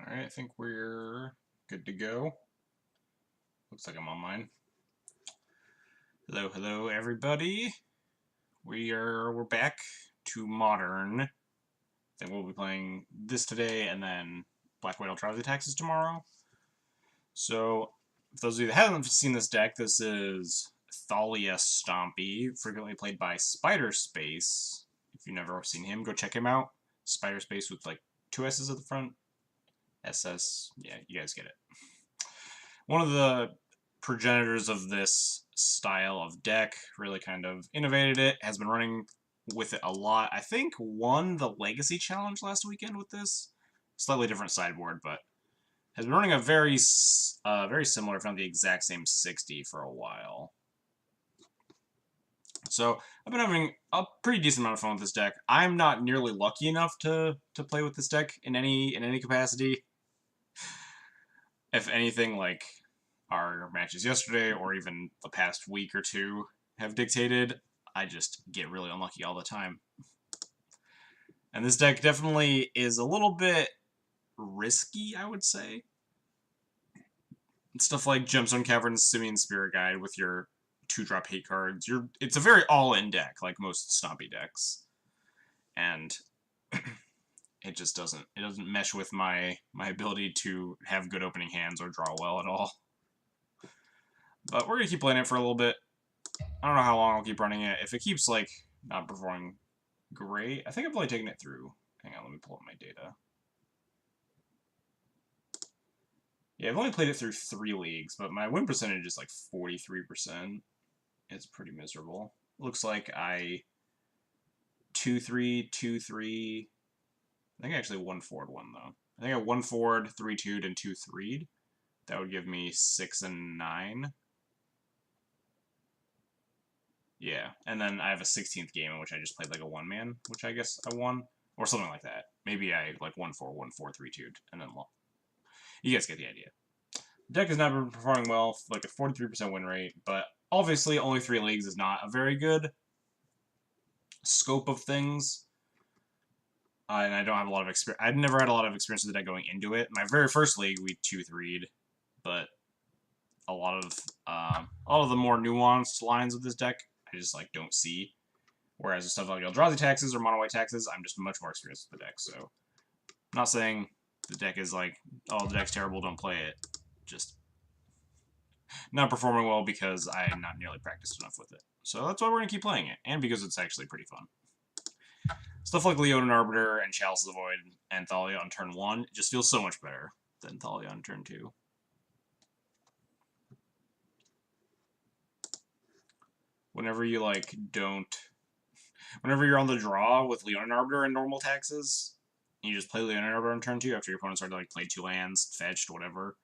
Alright, I think we're good to go. Looks like I'm on mine. Hello, everybody. We're back to Modern. I think we'll be playing this today and then Black White Ultra Taxes tomorrow. So, for those of you that haven't seen this deck, this is Thalia Stompy, frequently played by Spider Space. If you've never seen him, go check him out. Spider Space with like 2 S's at the front. SS, yeah, you guys get it. One of the progenitors of this style of deck really kind of innovated it, has been running with it a lot. I think won the Legacy Challenge last weekend with this. Slightly different sideboard, but has been running a very similar, if not the exact same 60 for a while. So I've been having a pretty decent amount of fun with this deck. I'm not nearly lucky enough to play with this deck in any capacity. If anything, like our matches yesterday or even the past week or two have dictated, I just get really unlucky all the time. And this deck definitely is a little bit risky, I would say. Stuff like Gemstone Caverns, Simian Spirit Guide with your 2-drop hate cards. It's a very all-in deck, like most Stompy decks. And it just doesn't mesh with my ability to have good opening hands or draw well at all. But we're going to keep playing it for a little bit. I don't know how long I'll keep running it. If it keeps, like, not performing great, I think I've only taken it through. Hang on, let me pull up my data. Yeah, I've only played it through 3 leagues, but my win percentage is like 43%. It's pretty miserable. Looks like I 2-3, 2-3. I think I actually 1-4'd one, though. I think I 1-4'd, 3-2'd, and 2-3'd. That would give me 6 and 9. Yeah, and then I have a 16th game in which I just played like a 1-man, which I guess I won. Or something like that. Maybe I like 1-4, 1-4, 3-2'd, and then you guys get the idea. The deck has not been performing well, like a 43% win rate, but obviously only 3 leagues is not a very good scope of things. And I don't have a lot of experience. I've never had a lot of experience with the deck going into it. My very first league, we 2-3'd, but a lot of the more nuanced lines of this deck, I just like don't see. Whereas with stuff like Eldrazi Taxes or Mono White Taxes, I'm just much more experienced with the deck. So, I'm not saying the deck is like, oh, the deck's terrible, don't play it. Just not performing well because I'm not nearly practiced enough with it. So that's why we're going to keep playing it, and because it's actually pretty fun. Stuff like Leonin Arbiter and Chalice of the Void and Thalia on turn 1 just feels so much better than Thalia on turn 2. Whenever you, like, whenever you're on the draw with Leonin Arbiter and normal taxes, and you just play Leonin Arbiter on turn 2 after your opponent's already, like, played 2 lands, fetched, whatever,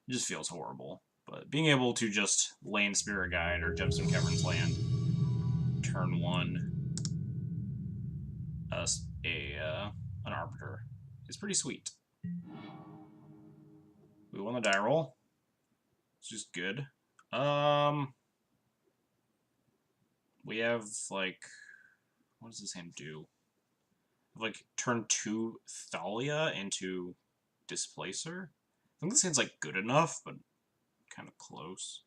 it just feels horrible. But being able to just lane Spirit Guide or Gemstone Caverns land turn 1 an Arbiter is pretty sweet. We won the die roll. It's just good. We have, like, what does this hand do? Like, turn 2 Thalia into Displacer? I think this hand's, like, good enough, but kind of close.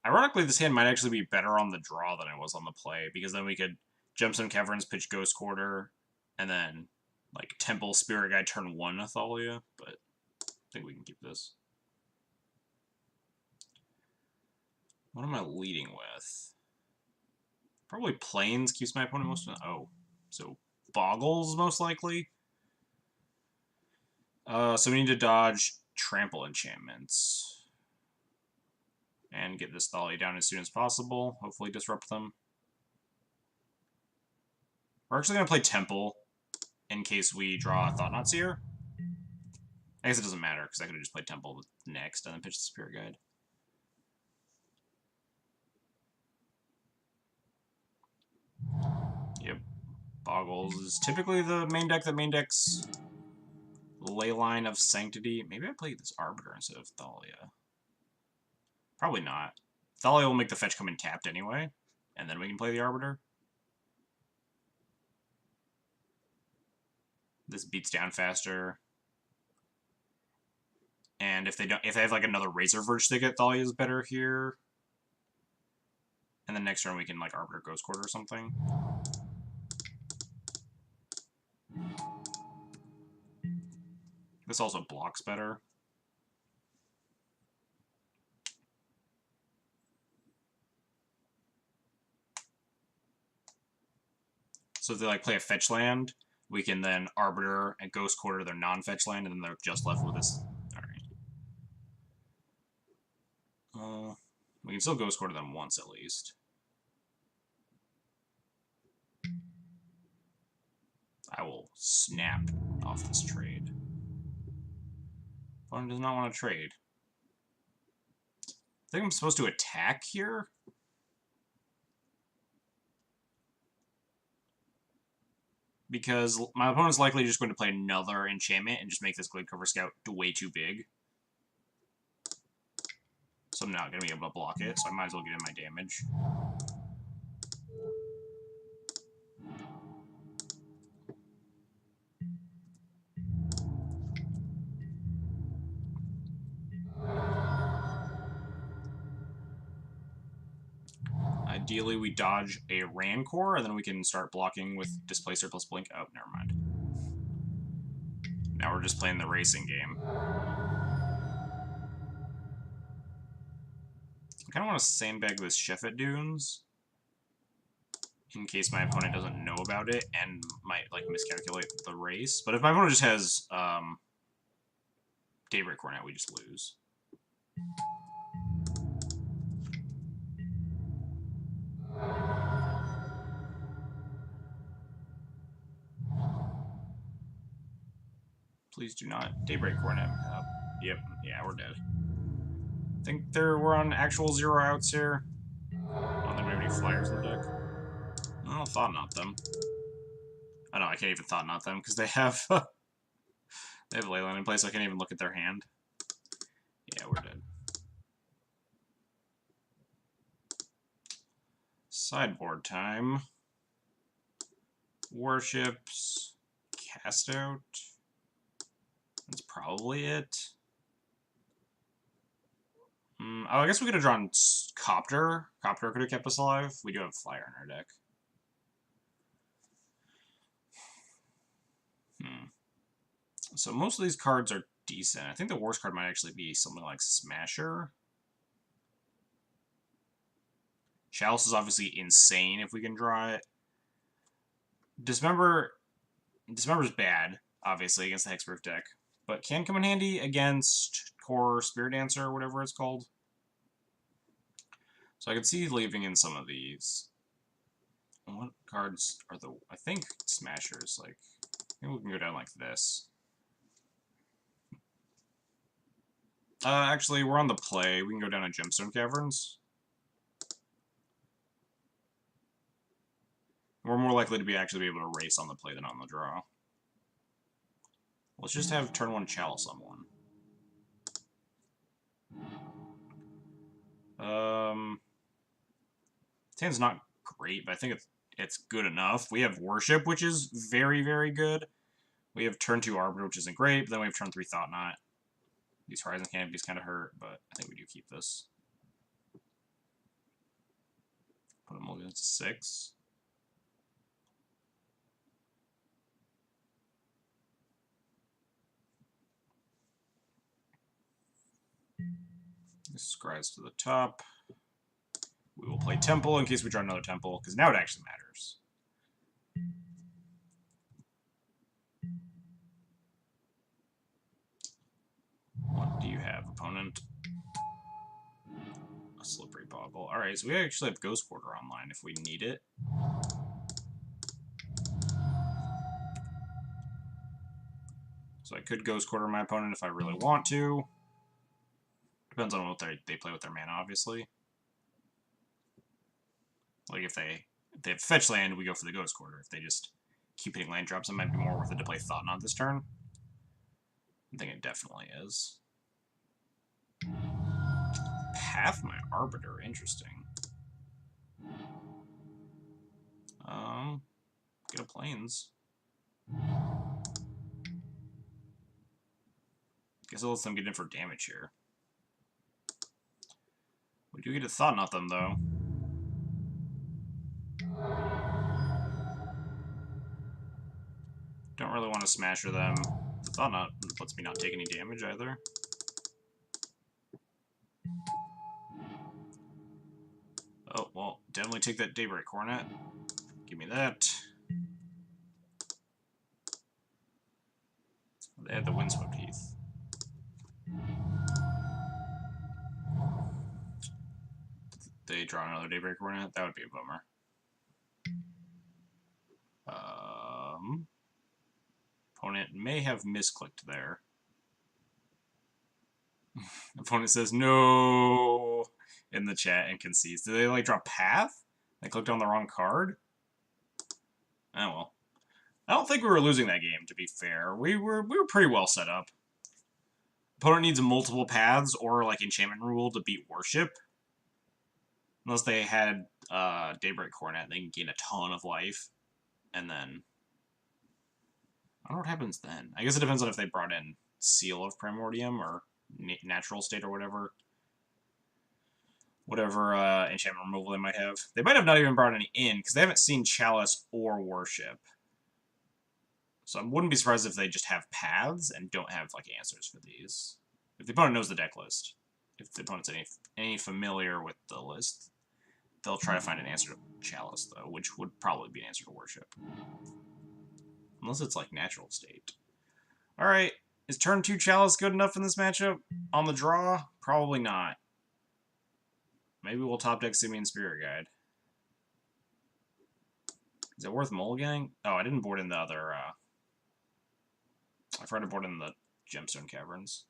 Ironically, this hand might actually be better on the draw than it was on the play, because then we could Gemstone Caverns, pitch Ghost Quarter, and then, like, Temple Spirit Guide turn 1 Thalia, but I think we can keep this. What am I leading with? Probably Plains keeps my opponent most of the... Oh, so Boggles, most likely? So we need to dodge Trample enchantments. And get this Thalia down as soon as possible. Hopefully disrupt them. We're actually going to play Temple in case we draw a Thought-Knot Seer. I guess it doesn't matter, because I could have just played Temple next and then pitch the Spirit Guide. Yep. Boggles is typically the main deck that main decks Leyline of Sanctity. Maybe I play this Arbiter instead of Thalia. Probably not. Thalia will make the fetch come in tapped anyway, and then we can play the Arbiter. This beats down faster. And if they have like another Razor Verge, they get Thalia's better here. And then next turn we can like Arbiter Ghost Quarter or something. This also blocks better. So if they like play a fetch land, we can then Arbiter and Ghost Quarter their non-fetch land, and then they're just left with this. Alright. We can still Ghost Quarter them once at least. I will snap off this trade. Opponent does not want to trade. I think I'm supposed to attack here? Because my opponent's likely just going to play another enchantment and just make this Gladecover Scout way too big. So I'm not going to be able to block it, so I might as well get in my damage. Ideally, we dodge a Rancor, and then we can start blocking with Displacer plus Blink. Oh, never mind. Now we're just playing the racing game. I kind of want to sandbag this Sheffet Dunes in case my opponent doesn't know about it and might like miscalculate the race. But if my opponent just has Daybreak Cornet, we just lose. Please do not Daybreak Cornet. Yep, yeah, we're dead. I think we're on actual 0 outs here. I don't think we have any flyers in the deck. Well, Thought Knot them. I know, I can't even Thought Knot them because they have they have Leyline in place, so I can't even look at their hand. Yeah, we're dead. Sideboard time. Warships. Cast out. That's probably it. Oh, I guess we could have drawn Copter. Copter could have kept us alive. We do have Flyer in our deck. So most of these cards are decent. I think the worst card might actually be something like Smasher. Chalice is obviously insane if we can draw it. Dismember's bad, obviously, against the Hexproof deck, but can come in handy against Core Spirit Dancer or whatever it's called. So I could see leaving in some of these. What cards are the... I think Smashers, like... Maybe we can go down like this. Actually, we're on the play. We can go down to Gemstone Caverns. We're more likely to actually be able to race on the play than on the draw. Let's just have turn 1 Chalice on one. Hand's not great, but I think it's good enough. We have Worship, which is very, very good. We have turn 2 Arbiter, which isn't great, but then we have turn 3 Thought Knot. These Horizon Canopies kind of hurt, but I think we do keep this. Put them all against 6. This scries to the top. We will play Temple in case we draw another Temple, because now it actually matters. What do you have, opponent? A Slippery Boggle. Alright, so we actually have Ghost Quarter online if we need it. So I could Ghost Quarter my opponent if I really want to. Depends on what they play with their mana, obviously. Like if they have Fetch Land, we go for the Ghost Quarter. If they just keep hitting land drops, it might be more worth it to play Thought Knot this turn. I think it definitely is. Path my Arbiter, interesting. Get a Plains. Guess it lets them get in for damage here. We do get a Thought Knot them, though. Don't really want to Smasher them. The Thought Knot lets me not take any damage, either. Oh, well, definitely take that Daybreak Cornet. Give me that. They had the Windswept Heath. They draw another Daybreak Cornet? That would be a bummer. Opponent may have misclicked there. Opponent says no in the chat and concedes. Did they like draw Path? They clicked on the wrong card? Oh well. I don't think we were losing that game, to be fair. We were pretty well set up. Opponent needs multiple paths or like enchantment rule to beat Worship. Unless they had Daybreak Cornet, they can gain a ton of life. And then I don't know what happens then. I guess it depends on if they brought in Seal of Primordium or Natural State or whatever. Whatever enchantment removal they might have. They might have not even brought any in, because they haven't seen Chalice or Worship. So I wouldn't be surprised if they just have paths and don't have like answers for these. If the opponent knows the deck list. If the opponent's any familiar with the list, they'll try to find an answer to Chalice, though, which would probably be an answer to Worship. Unless it's like Natural State. Alright, is turn 2 Chalice good enough in this matchup? On the draw? Probably not. Maybe we'll top deck Simian Spirit Guide. Is it worth mulliganing? Oh, I didn't board in the other, I forgot to board in the Gemstone Caverns.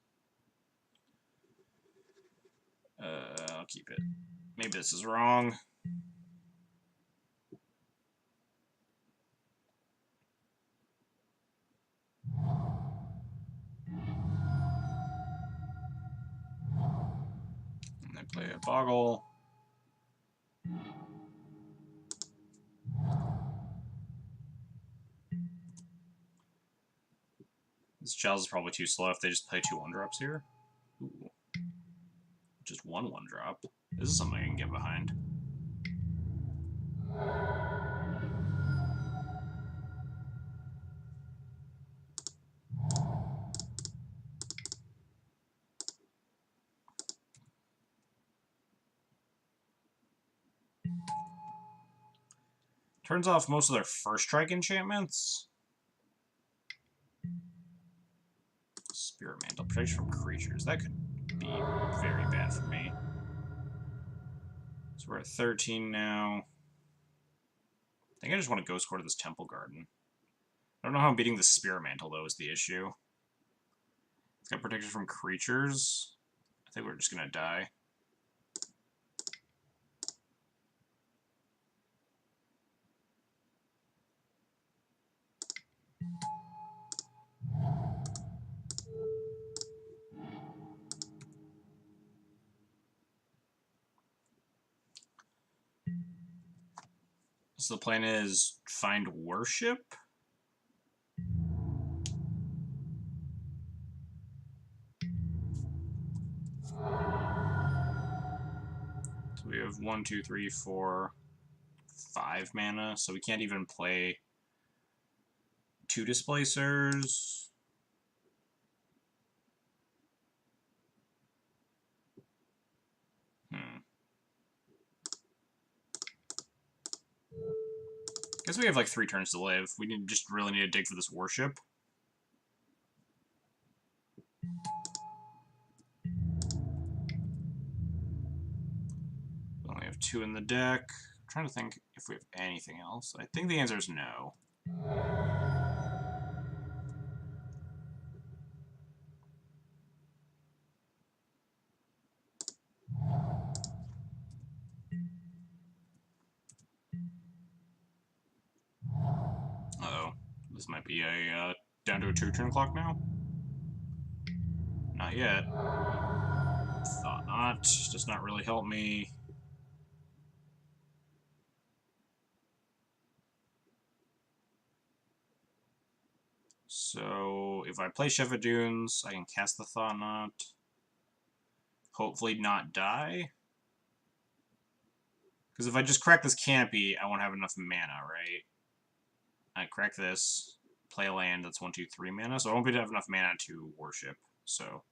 I'll keep it. Maybe this is wrong. And I play a Boggle. This Chalice is probably too slow if they just play 2 1-drops here. Ooh. Just 1 1-drop. This is something I can get behind. Turns off most of their first strike enchantments. Spirit Mantle, protection from creatures. That could be very bad for me. So we're at 13 now. I think I just want to Ghost Core to this Temple Garden. I don't know how I'm beating the Spirit Mantle, though, is the issue. It's got protection from creatures. I think we're just going to die. So the plan is find Worship. So we have 1, 2, 3, 4, 5 mana, so we can't even play 2 Displacers. Guess we have like 3 turns to live. We just really need to dig for this Worship. We only have 2 in the deck. I'm trying to think if we have anything else. I think the answer is no. Uh-oh. This might be a down to a 2-turn clock now. Not yet. Thought not. Does not really help me. So if I play Sheffield Dunes, I can cast the Thought Knot. Hopefully not die. Because if I just crack this Canopy, I won't have enough mana, right? I crack this, play a land that's 1, 2, 3 mana, so I won't have enough mana to worship, so...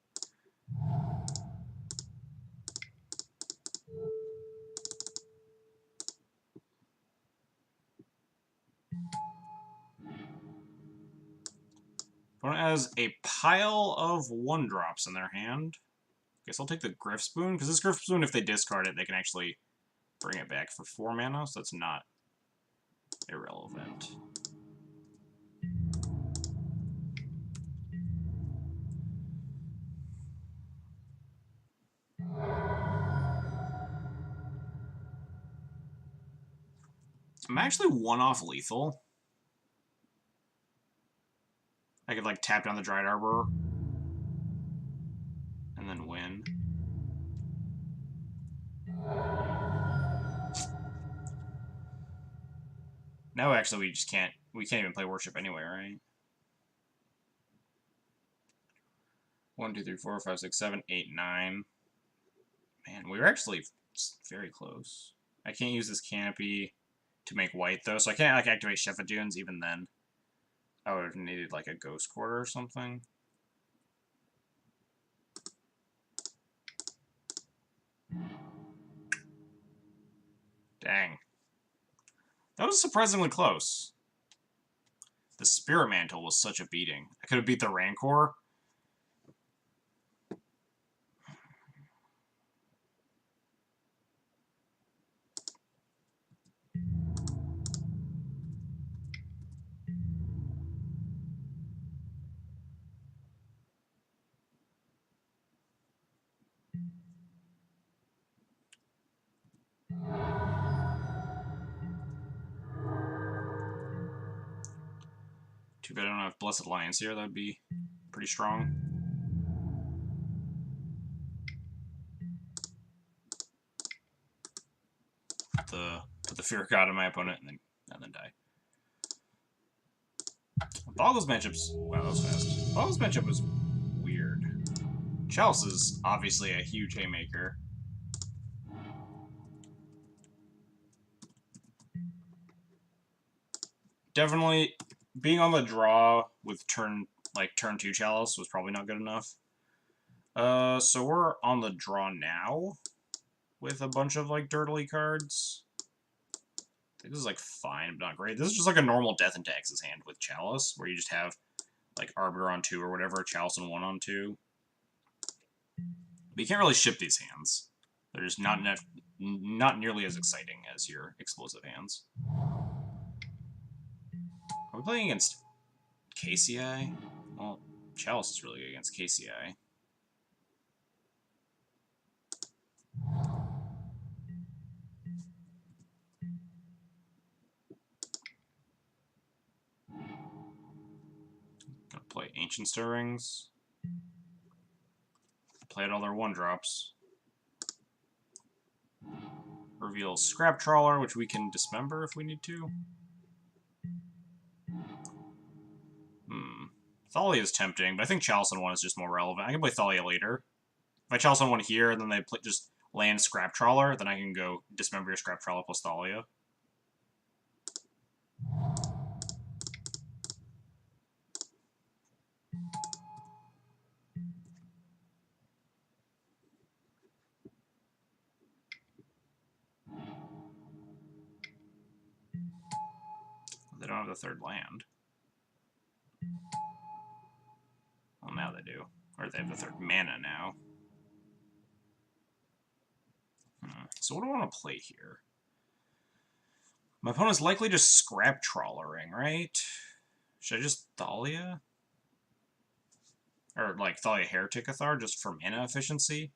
Opponent has a pile of 1-drops in their hand. Guess I'll take the Griff Spoon, because this Griff Spoon, if they discard it, they can actually bring it back for 4 mana, so that's not irrelevant. I'm actually 1 off lethal. I could, like, tap down the Dried Arbor and then win. No, actually, we can't even play Worship anyway, right? 1, 2, 3, 4, 5, 6, 7, 8, 9. Man, we were actually very close. I can't use this Canopy to make white, though, so I can't, like, activate Sheffield Dunes even then. I would have needed, like, a Ghost Quarter or something. Dang. That was surprisingly close. The Spirit Mantle was such a beating. I could have beat the Rancor. Too bad I don't have Blessed Alliance here. That'd be pretty strong. Put the Fear God on my opponent and then die. Boggle's matchups. Wow, that was fast. Boggle's matchup was weird. Chalice is obviously a huge haymaker. Definitely being on the draw with turn 2 Chalice was probably not good enough. So we're on the draw now with a bunch of like dirtly cards. I think this is like fine, but not great. This is just like a normal Death and Taxes hand with Chalice, where you just have like Arbiter on 2 or whatever, Chalice and 1 on 2. But you can't really ship these hands. They're just not nearly as exciting as your explosive hands. Are we playing against KCI? Well, Chalice is really good against KCI. Gonna play Ancient Stirrings. Play out all their 1-drops. Reveal Scrap Trawler, which we can dismember if we need to. Thalia is tempting, but I think Chalice on 1 is just more relevant. I can play Thalia later. If I Chalice on 1 here, and then they just land Scrap Trawler, then I can go dismember your Scrap Trawler plus Thalia. They don't have the 3rd land. Well, now they do. Or they have the 3rd mana now. So what do I want to play here? My opponent's likely just Scrap Trawlering, right? Should I just Thalia? Or, like, Thalia Heretic Athar, just for mana efficiency?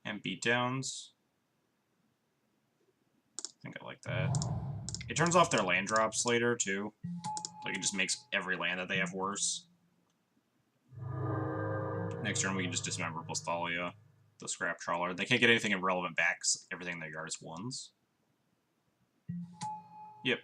And beatdowns? I think I like that. It turns off their land drops later, too. Like, it just makes every land that they have worse. Next turn, we can just dismember plus Thalia, the Scrap Trawler. They can't get anything irrelevant back, because everything in their yard is 1s. Yep.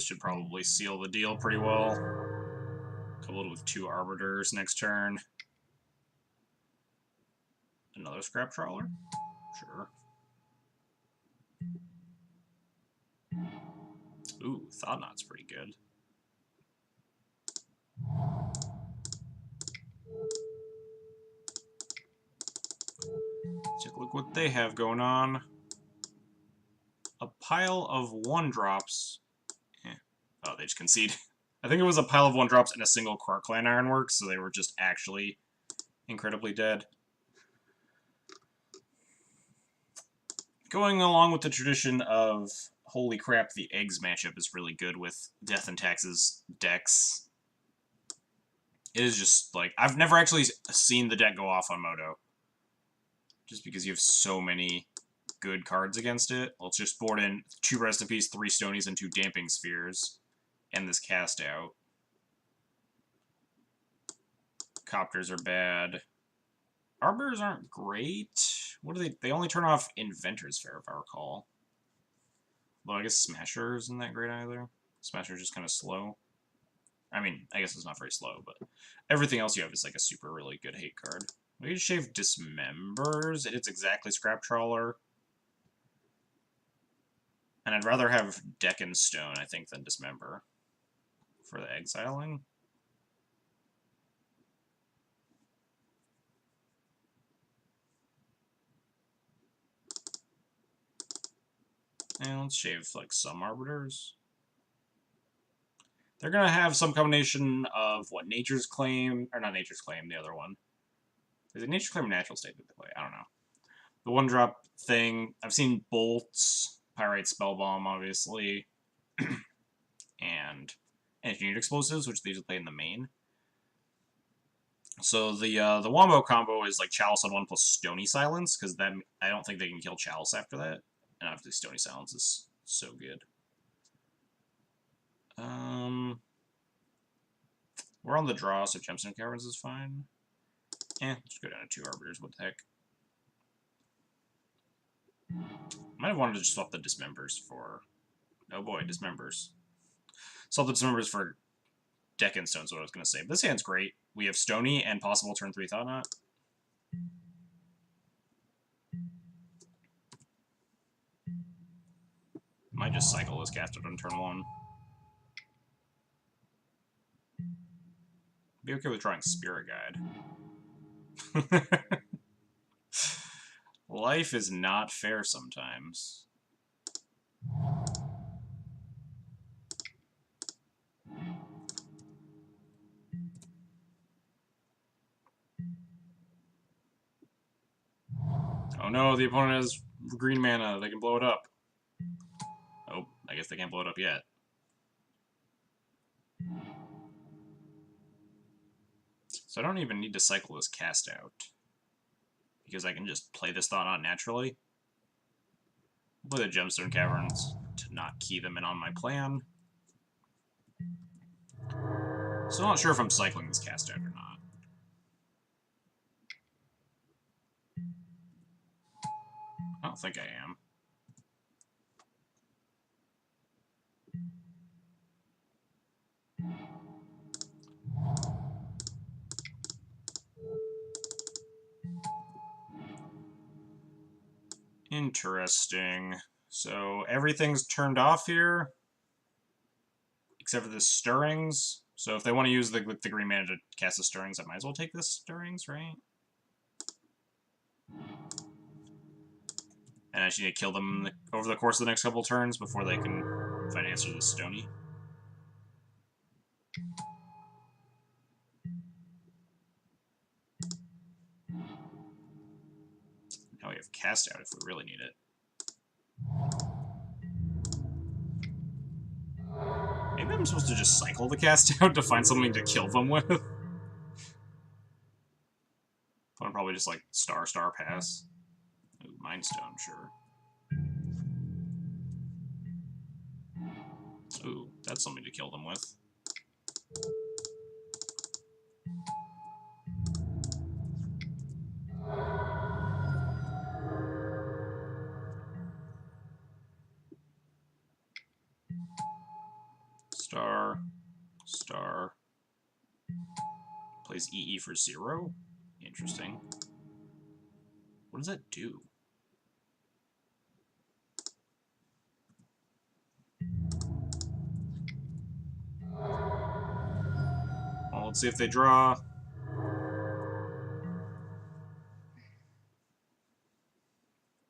This should probably seal the deal pretty well. Coupled with 2 Arbiters next turn. Another Scrap Trawler? Sure. Ooh, Thoughtnaught's pretty good. Take a look what they have going on. A pile of 1-drops. Oh, they just concede. I think it was a pile of 1-drops and a single Quarkland Ironworks, so they were just actually incredibly dead. Going along with the tradition of, holy crap, the eggs matchup is really good with Death and Taxes decks. It is just, like, I've never actually seen the deck go off on Moto. Just because you have so many good cards against it. Let's just board in 2 Rest in Peace, 3 Stonies, and 2 Damping Spheres. And this Cast Out. Copters are bad. Arbiters aren't great. What do they... They only turn off Inventor's Fair, if I recall. Though I guess Smasher isn't that great either. Smasher's just kind of slow. I mean, I guess it's not very slow, but everything else you have is like a super really good hate card. We can shave Dismembers. It's exactly Scrap Trawler. And I'd rather have Deck and Stone, I think, than Dismember for the exiling. And let's shave, like, some Arbiters. They're going to have some combination of, what, Nature's Claim, or not Nature's Claim, the other one. Is it Nature's Claim or Natural State that they play? I don't know. The 1-drop thing, I've seen Bolts, Pyrite Spellbomb, obviously, and Engineered Explosives, which they usually play in the main. So the Wombo combo is like Chalice on 1 plus Stony Silence, because then I don't think they can kill Chalice after that. And obviously Stony Silence is so good. We're on the draw, so Gemstone Caverns is fine. Just go down to 2 Arbiters, what the heck. Might have wanted to just swap the Dismembers for... Oh boy, Dismembers. Swap the Dismembers for Deck and Stone is what I was going to say. But this hand's great. We have Stony and possible turn 3 Thought-Knot. Might just cycle this casted on turn 1. Be okay with drawing Spirit Guide. Life is not fair sometimes. Oh no, the opponent has green mana. They can blow it up. Oh, I guess they can't blow it up yet. So I don't even need to cycle this Cast Out, because I can just play this Thought-Knot naturally. I'll play the Gemstone Caverns to not key them in on my plan. So I'm not sure if I'm cycling this Cast Out or not. I don't think I am. Interesting. So everything's turned off here, except for the Stirrings. So if they want to use the green mana to cast the Stirrings, I might as well take the Stirrings, right? And I just need to kill them over the course of the next couple turns before they can find an answer to the Stony. Now we have Cast Out if we really need it. Maybe I'm supposed to just cycle the Cast Out to find something to kill them with. I'll probably just like star pass. Ooh, Mind Stone, sure. Ooh, that's something to kill them with. his EE for 0? Interesting. What does that do? Well, let's see if they draw.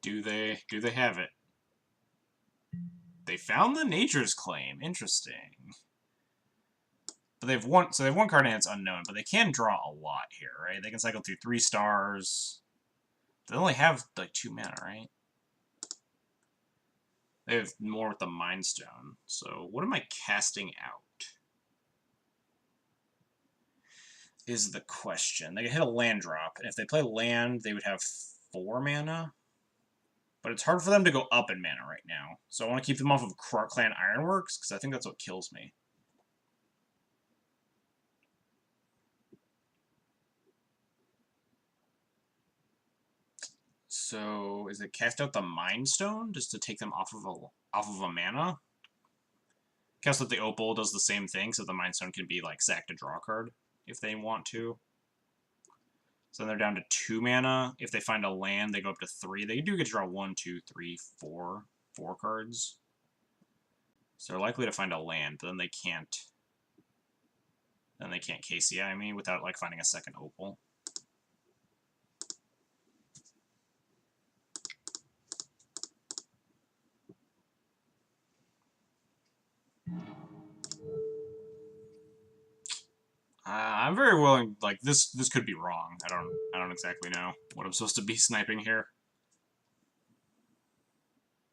Do they have it? They found the Nature's Claim. Interesting. But they have one card in it's unknown, but they can draw a lot here, right? They can cycle through 3 stars. They only have like 2 mana, right? They have more with the Mind Stone. So what am I casting out? Is the question. They can hit a land drop, and if they play land, they would have 4 mana. But it's hard for them to go up in mana right now. So I want to keep them off of Clan Ironworks, because I think that's what kills me. So is it cast out the Mind Stone just to take them off of a mana? Cast out the Opal does the same thing, so the Mind Stone can be like sacked to draw a card if they want to. So then they're down to 2 mana. If they find a land, they go up to 3. They do get to draw 1, 2, 3, 4 cards. So they're likely to find a land, but then they can't. Then they can't KCI me without like finding a second Opal. I'm very willing. Like this could be wrong. I don't exactly know what I'm supposed to be sniping here.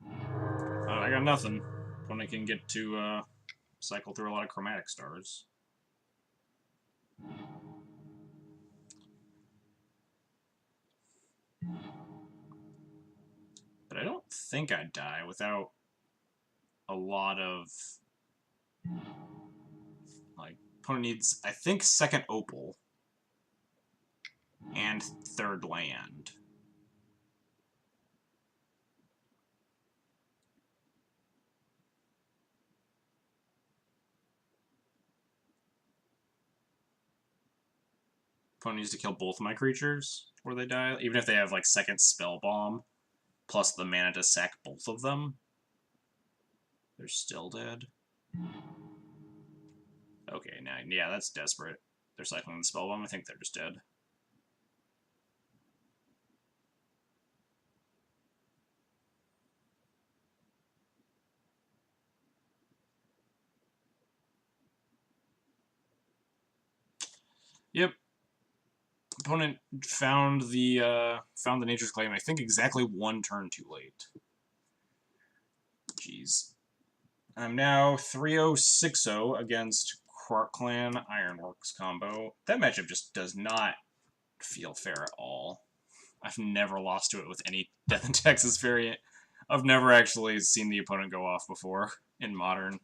I got nothing. When I can get to cycle through a lot of chromatic stars. But I don't think I'd die without a lot of like opponent needs, I think, second Opal and third land. Opponent needs to kill both of my creatures before they die, even if they have like second Spell Bomb plus the mana to sack both of them. They're still dead. Okay, now yeah, that's desperate. They're cycling the Spell Bomb. I think they're just dead. Yep. Opponent found the Nature's Claim. I think exactly 1 turn too late. Jeez. I'm now 3-0-6-0 against Clan Ironworks combo. That matchup just does not feel fair at all. I've never lost to it with any Death in Texas variant. I've never actually seen the opponent go off before in Modern.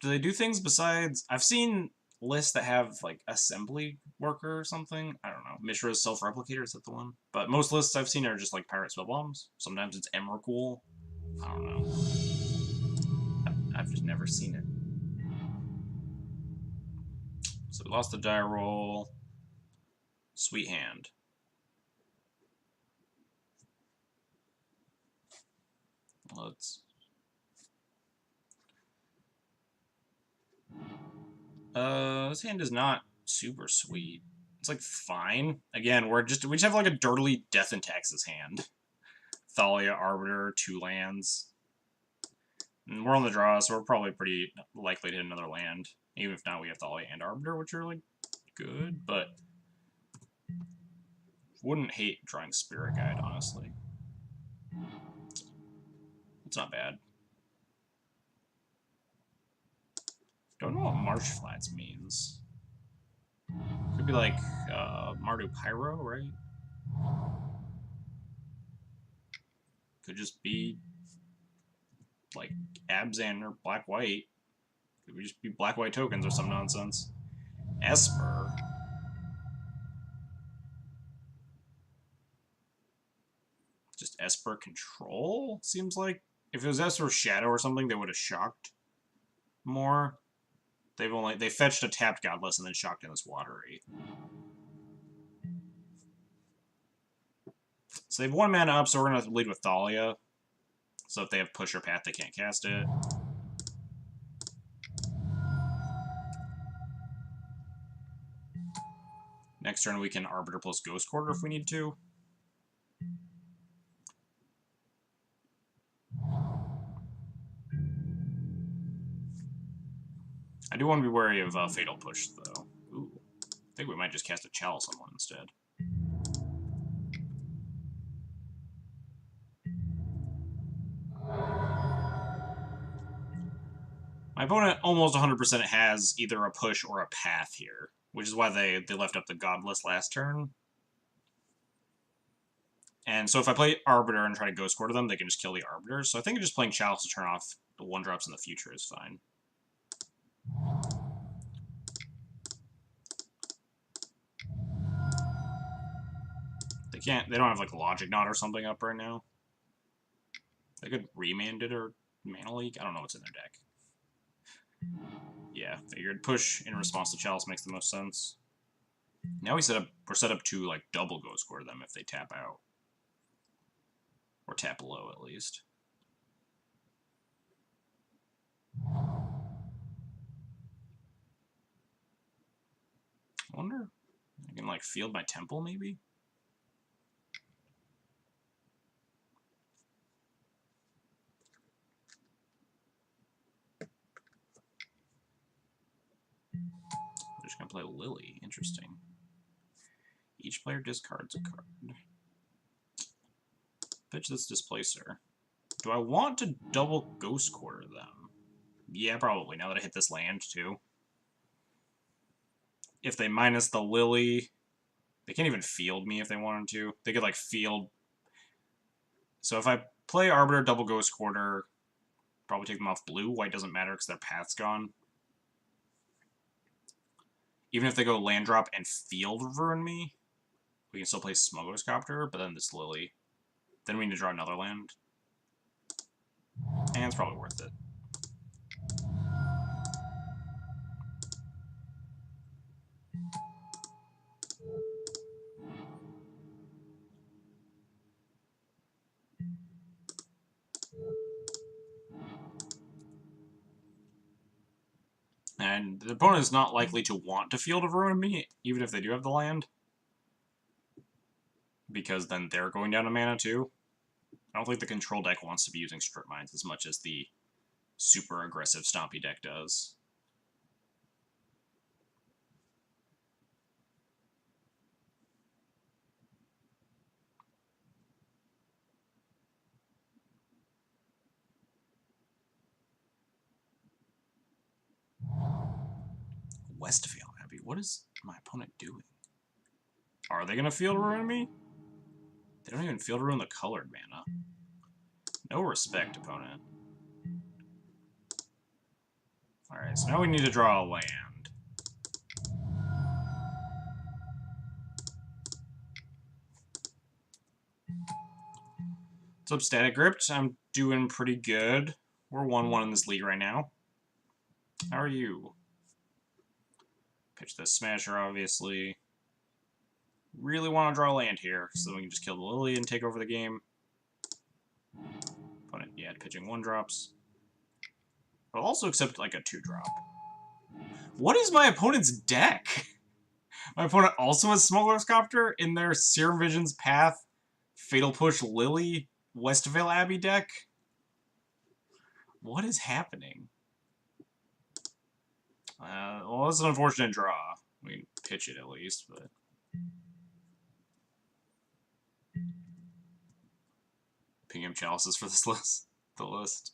Do they do things besides... I've seen lists that have, like, Assembly Worker or something. I don't know. Mishra's Self-Replicator, is that the one? But most lists I've seen are just, like, Pirate Spell Bombs. Sometimes it's Emrakul. I don't know. I've just never seen it. So we lost the die roll. Sweet hand. Let's... this hand is not super sweet. It's like fine. Again, we just have like a dirtily Death in Texas hand. Thalia, Arbiter, 2 lands. And we're on the draw, so we're probably pretty likely to hit another land. Even if not, we have Thalia and Arbiter, which are like good, but wouldn't hate drawing Spirit Guide, honestly. It's not bad. Don't know what Marsh Flats means. Could be like Mardu Pyro, right? Could just be like Abzan or Black-White. Could just be Black-White tokens or some nonsense. Esper. Just Esper Control, seems like. If it was Esper Shadow or something, they would have shocked more. They fetched a tapped Godless and then shocked in this Watery. So they have 1 mana up, so we're gonna lead with Thalia. So if they have push or path, they can't cast it. Next turn we can Arbiter plus Ghost Quarter if we need to. I do want to be wary of Fatal Push, though. Ooh. I think we might just cast a Chalice on one instead. My opponent almost 100% has either a push or a path here, which is why they left up the Godless last turn. And so if I play Arbiter and try to Ghost Quarter them, they can just kill the Arbiter. So I think just playing Chalice to turn off the 1-drops in the future is fine. They don't have like Logic Knot or something up right now. They could Remand it or Mana Leak. I don't know what's in their deck. Yeah, figured push in response to Chalice makes the most sense. Now we're set up to like double Ghost Quarter them if they tap out. Or tap low at least. I wonder I can like field my Temple maybe? I'm just gonna play Lily. Interesting. Each player discards a card. Pitch this Displacer. Do I want to double Ghost Quarter them? Yeah, probably, now that I hit this land, too. If they minus the Lily... They can't even field me if they wanted to. They could, like, field... So if I play Arbiter, double Ghost Quarter, probably take them off blue. White doesn't matter because their path's gone. Even if they go land drop and field Ruin me, we can still play Smuggler's Copter, but then this Lily. Then we need to draw another land. And it's probably worth it. And the opponent is not likely to want to Field of Ruin me, even if they do have the land. Because then they're going down a mana too. I don't think the control deck wants to be using Strip Mines as much as the super aggressive Stompy deck does. Westvale Abbey. What is my opponent doing? Are they going to Field Ruin me? They don't even Field Ruin the colored mana. No respect, opponent. Alright, so now we need to draw a land. What's up, Static Gripped? I'm doing pretty good. We're 1-1 in this league right now. How are you? Pitch the Smasher, obviously. Really want to draw land here, so then we can just kill the Lily and take over the game. Opponent, yeah, pitching 1-drops. But I'll also accept, like, a 2-drop. What is my opponent's deck? My opponent also has Smuggler's Copter in their Serum Vision's Path, Fatal Push, Lily, Westvale Abbey deck? What is happening? Well, that's an unfortunate draw. We can pitch it at least, but... Ping Chalices for this list. The list.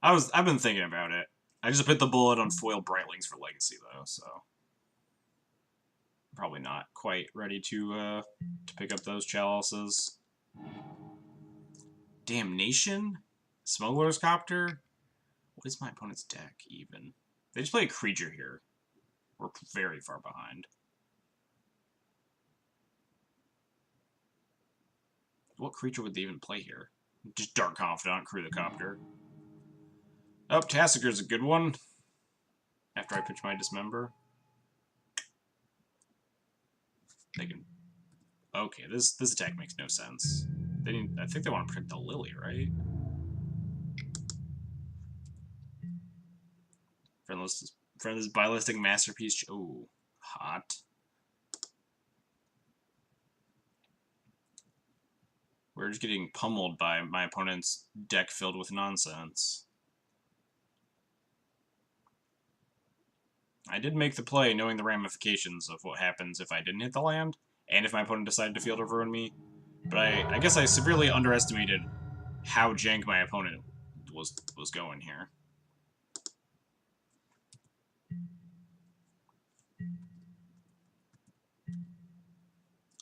I've been thinking about it. I just bit the bullet on foil Brightlings for Legacy though, so probably not quite ready to pick up those Chalices. Damnation? Smuggler's Copter? What is my opponent's deck even? They just play a creature here. We're very far behind. What creature would they even play here? Just Dark Confidant, Crew the Copter. Oh, Tassiger's a good one. after I pitch my Dismember. They can... Okay, this attack makes no sense. They didn't... I think they want to protect the Lily, right? Friendless Ballistic Masterpiece. Ooh, hot. We're just getting pummeled by my opponent's deck filled with nonsense. I did make the play knowing the ramifications of what happens if I didn't hit the land, and if my opponent decided to field or ruin me. But I guess I severely underestimated how jank my opponent was going here.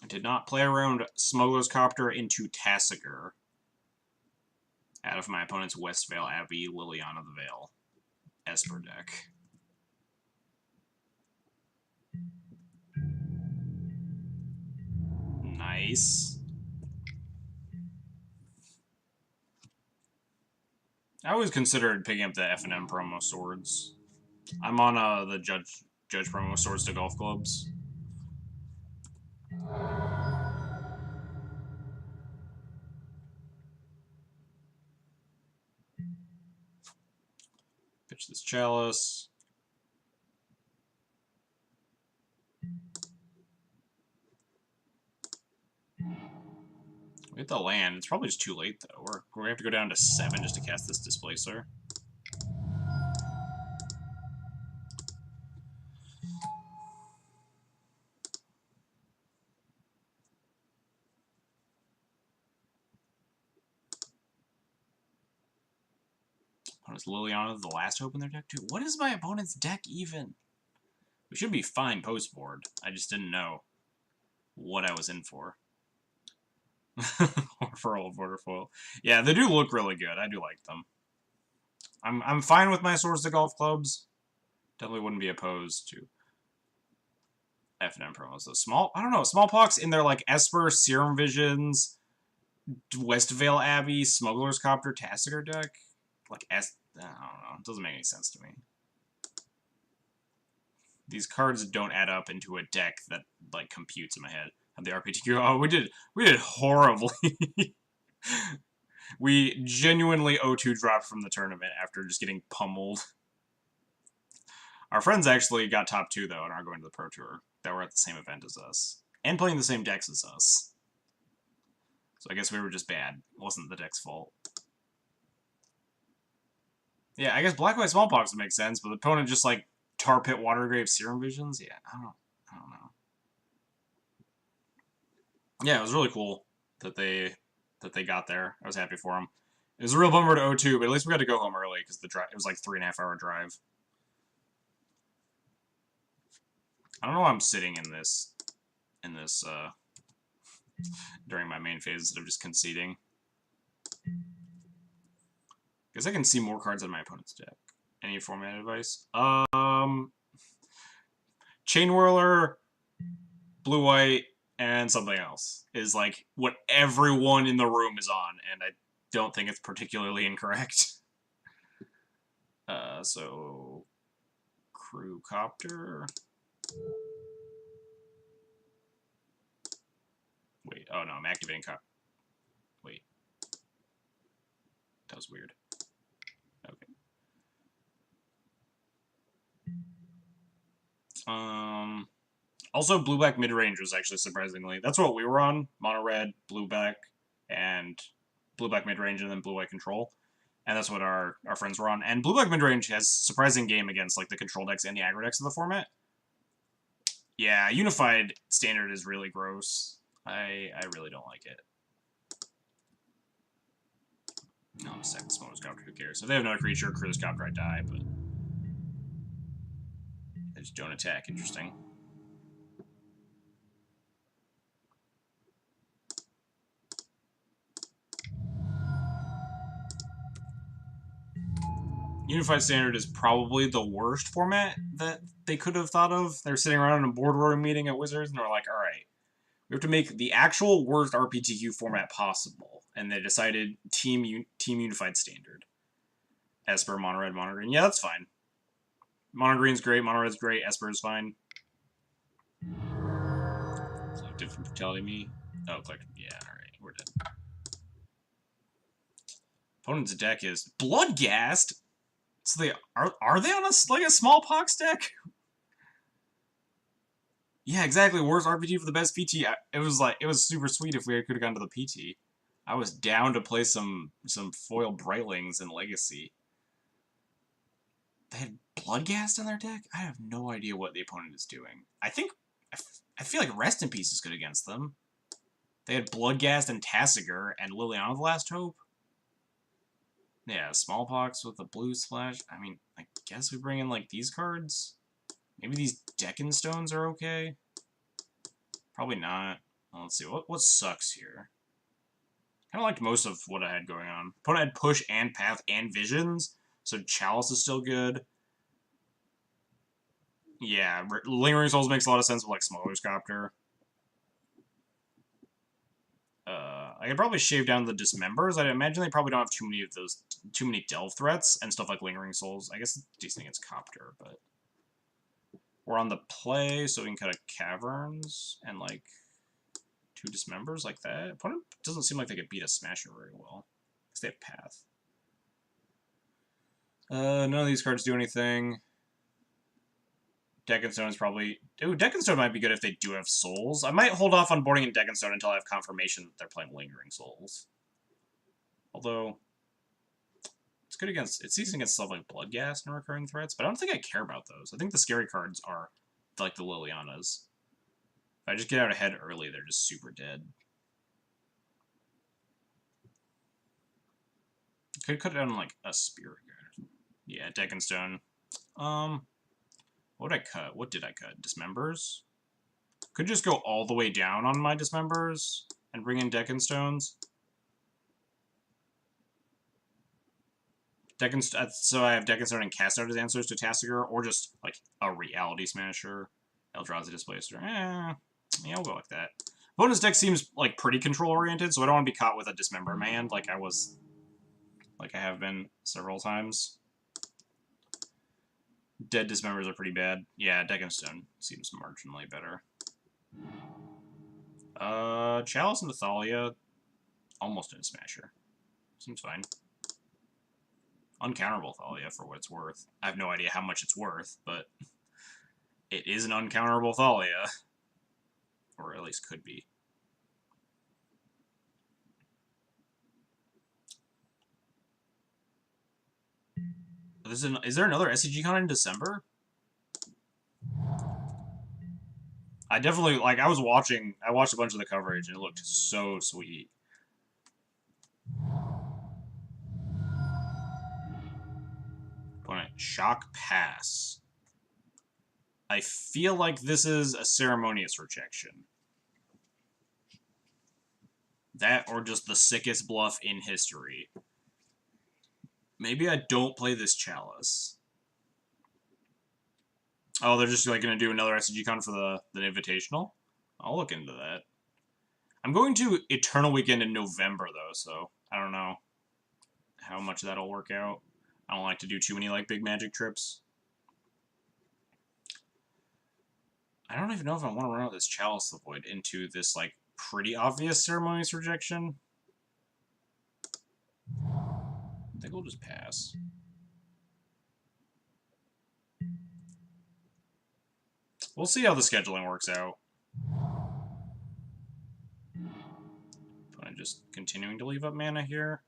I did not play around Smuggler's Copter into Tassiger out of my opponent's Westvale Abbey Liliana the Veil Esper deck. Nice. I always considered picking up the F&M promo swords. I'm on the Judge promo swords to golf clubs. Pitch this Chalice. We hit the land. It's probably just too late, though. We're going to have to go down to 7 just to cast this Displacer. Opponent's Liliana, the last hope in their deck, too. What is my opponent's deck, even? We should be fine post-board. I just didn't know what I was in for. For old border foil. Yeah, they do look really good. I do like them. I'm fine with my Swords to Golf Clubs. Definitely wouldn't be opposed to F&M promos. So I don't know, Smallpox in their like Esper, Serum Visions, Westvale Abbey, Smuggler's Copter, Tassiger deck. Like I don't know. It doesn't make any sense to me. These cards don't add up into a deck that like computes in my head. Have the RPTQ? Oh, we did horribly. We genuinely 0-2 dropped from the tournament after just getting pummeled. Our friends actually got top 2 though and are going to the Pro Tour. That were at the same event as us and playing the same decks as us. So I guess we were just bad. It wasn't the deck's fault. Yeah, I guess Black White Smallpox would make sense, but the opponent just like Tar Pit Watergrave Serum Visions. Yeah, I don't know. Yeah, it was really cool that they got there. I was happy for them. It was a real bummer to 0-2, but at least we got to go home early because it was like 3.5 hour drive. I don't know why I'm sitting in this during my main phase instead of just conceding. Guess I can see more cards in my opponent's deck. Any format advice? Chain Whirler, Blue White, and something else is like what everyone in the room is on, and I don't think it's particularly incorrect. So Crew Copter. Wait, oh no, I'm activating Wait. That was weird. Okay. Also, blue-black mid-range was actually surprisingly... That's what we were on. Mono-red, blue-black, and blue-black mid-range, and then blue-white control. And that's what our friends were on. And blue-black mid-range has surprising game against like the control decks and the aggro decks of the format. Yeah, Unified Standard is really gross. I really don't like it. No, I'm second Smuggler's Copter, who cares? If they have another creature, Cruise Copter, I die, but... They just don't attack. Interesting. Unified Standard is probably the worst format that they could have thought of. They're sitting around in a boardroom meeting at Wizards, and they're like, alright, we have to make the actual worst RPTQ format possible. And they decided Team Unified Standard. Esper, Mono Red, Mono Green. Yeah, that's fine. Mono green's great, mono red's great, Esper is fine. Collective brutality me. Oh, collective. Yeah, alright, we're dead. Opponent's deck is Bloodghast? So they are they on a smallpox deck? Yeah, exactly. Worst RPG for the best PT. It was super sweet if we could have gone to the PT. I was down to play some foil Brightlings in Legacy. They had Bloodghast in their deck? I have no idea what the opponent is doing. I feel like Rest in Peace is good against them. They had Bloodghast and Tassiger and Liliana the Last Hope. Yeah, Smallpox with a blue splash. I mean, I guess we bring in, like, these cards? Maybe these Deccan Stones are okay? Probably not. Well, let's see. What sucks here? Kind of liked most of what I had going on. Opponent had Push and Path and Visions, so Chalice is still good. Yeah, Lingering Souls makes a lot of sense with, like, Smuggler's Copter. I could probably shave down the Dismembers. I imagine they probably don't have too many Delve threats and stuff like Lingering Souls. I guess it's decent against Copter, but we're on the play, so we can cut a Caverns and, like, 2 Dismembers like that. Opponent doesn't seem like they could beat a Smasher very well, because they have Path. None of these cards do anything. Deccan Stone is probably... Ooh, Deccan Stone might be good if they do have Souls. I might hold off on boarding in Deccan Stone until I have confirmation that they're playing Lingering Souls. Although, it's good against... It's decent against stuff like Bloodghast and Recurring Threats, but I don't think I care about those. I think the scary cards are, like, the Lilianas. If I just get out ahead early, they're just super dead. Could cut down, like, a Spirit Guard. Yeah, Deccan Stone. What did I cut? What did I cut? Dismembers? Could just go all the way down on my Dismembers and bring in Deccan Stones. So I have Deccan Stone and cast out as answers to Tassiger, or just, like, a Reality Smasher. Eldrazi Displacer. Yeah, I'll go like that. Opponent's deck seems, like, pretty control-oriented, so I don't want to be caught with a Dismember in my hand like I have been several times. Dead Dismembers are pretty bad. Yeah, Deccan Stone seems marginally better. Chalice and Thalia, almost in a Smasher. Seems fine. Uncounterable Thalia, for what it's worth. I have no idea how much it's worth, but it is an uncounterable Thalia. Or at least could be. Is there another SCG Con in December? I definitely, like, I watched a bunch of the coverage, and it looked so sweet. Opponent, Shock Pass. I feel like this is a Ceremonious Rejection. That, or just the sickest bluff in history. Maybe I don't play this Chalice. Oh, they're just, like, going to do another SCG Con for the Invitational? I'll look into that. I'm going to Eternal Weekend in November, though, so I don't know how much that'll work out. I don't like to do too many, like, big Magic trips. I don't even know if I want to run out this Chalice the Void into this, like, pretty obvious Ceremonious Rejection. I think we'll just pass. We'll see how the scheduling works out. I'm just continuing to leave up mana here.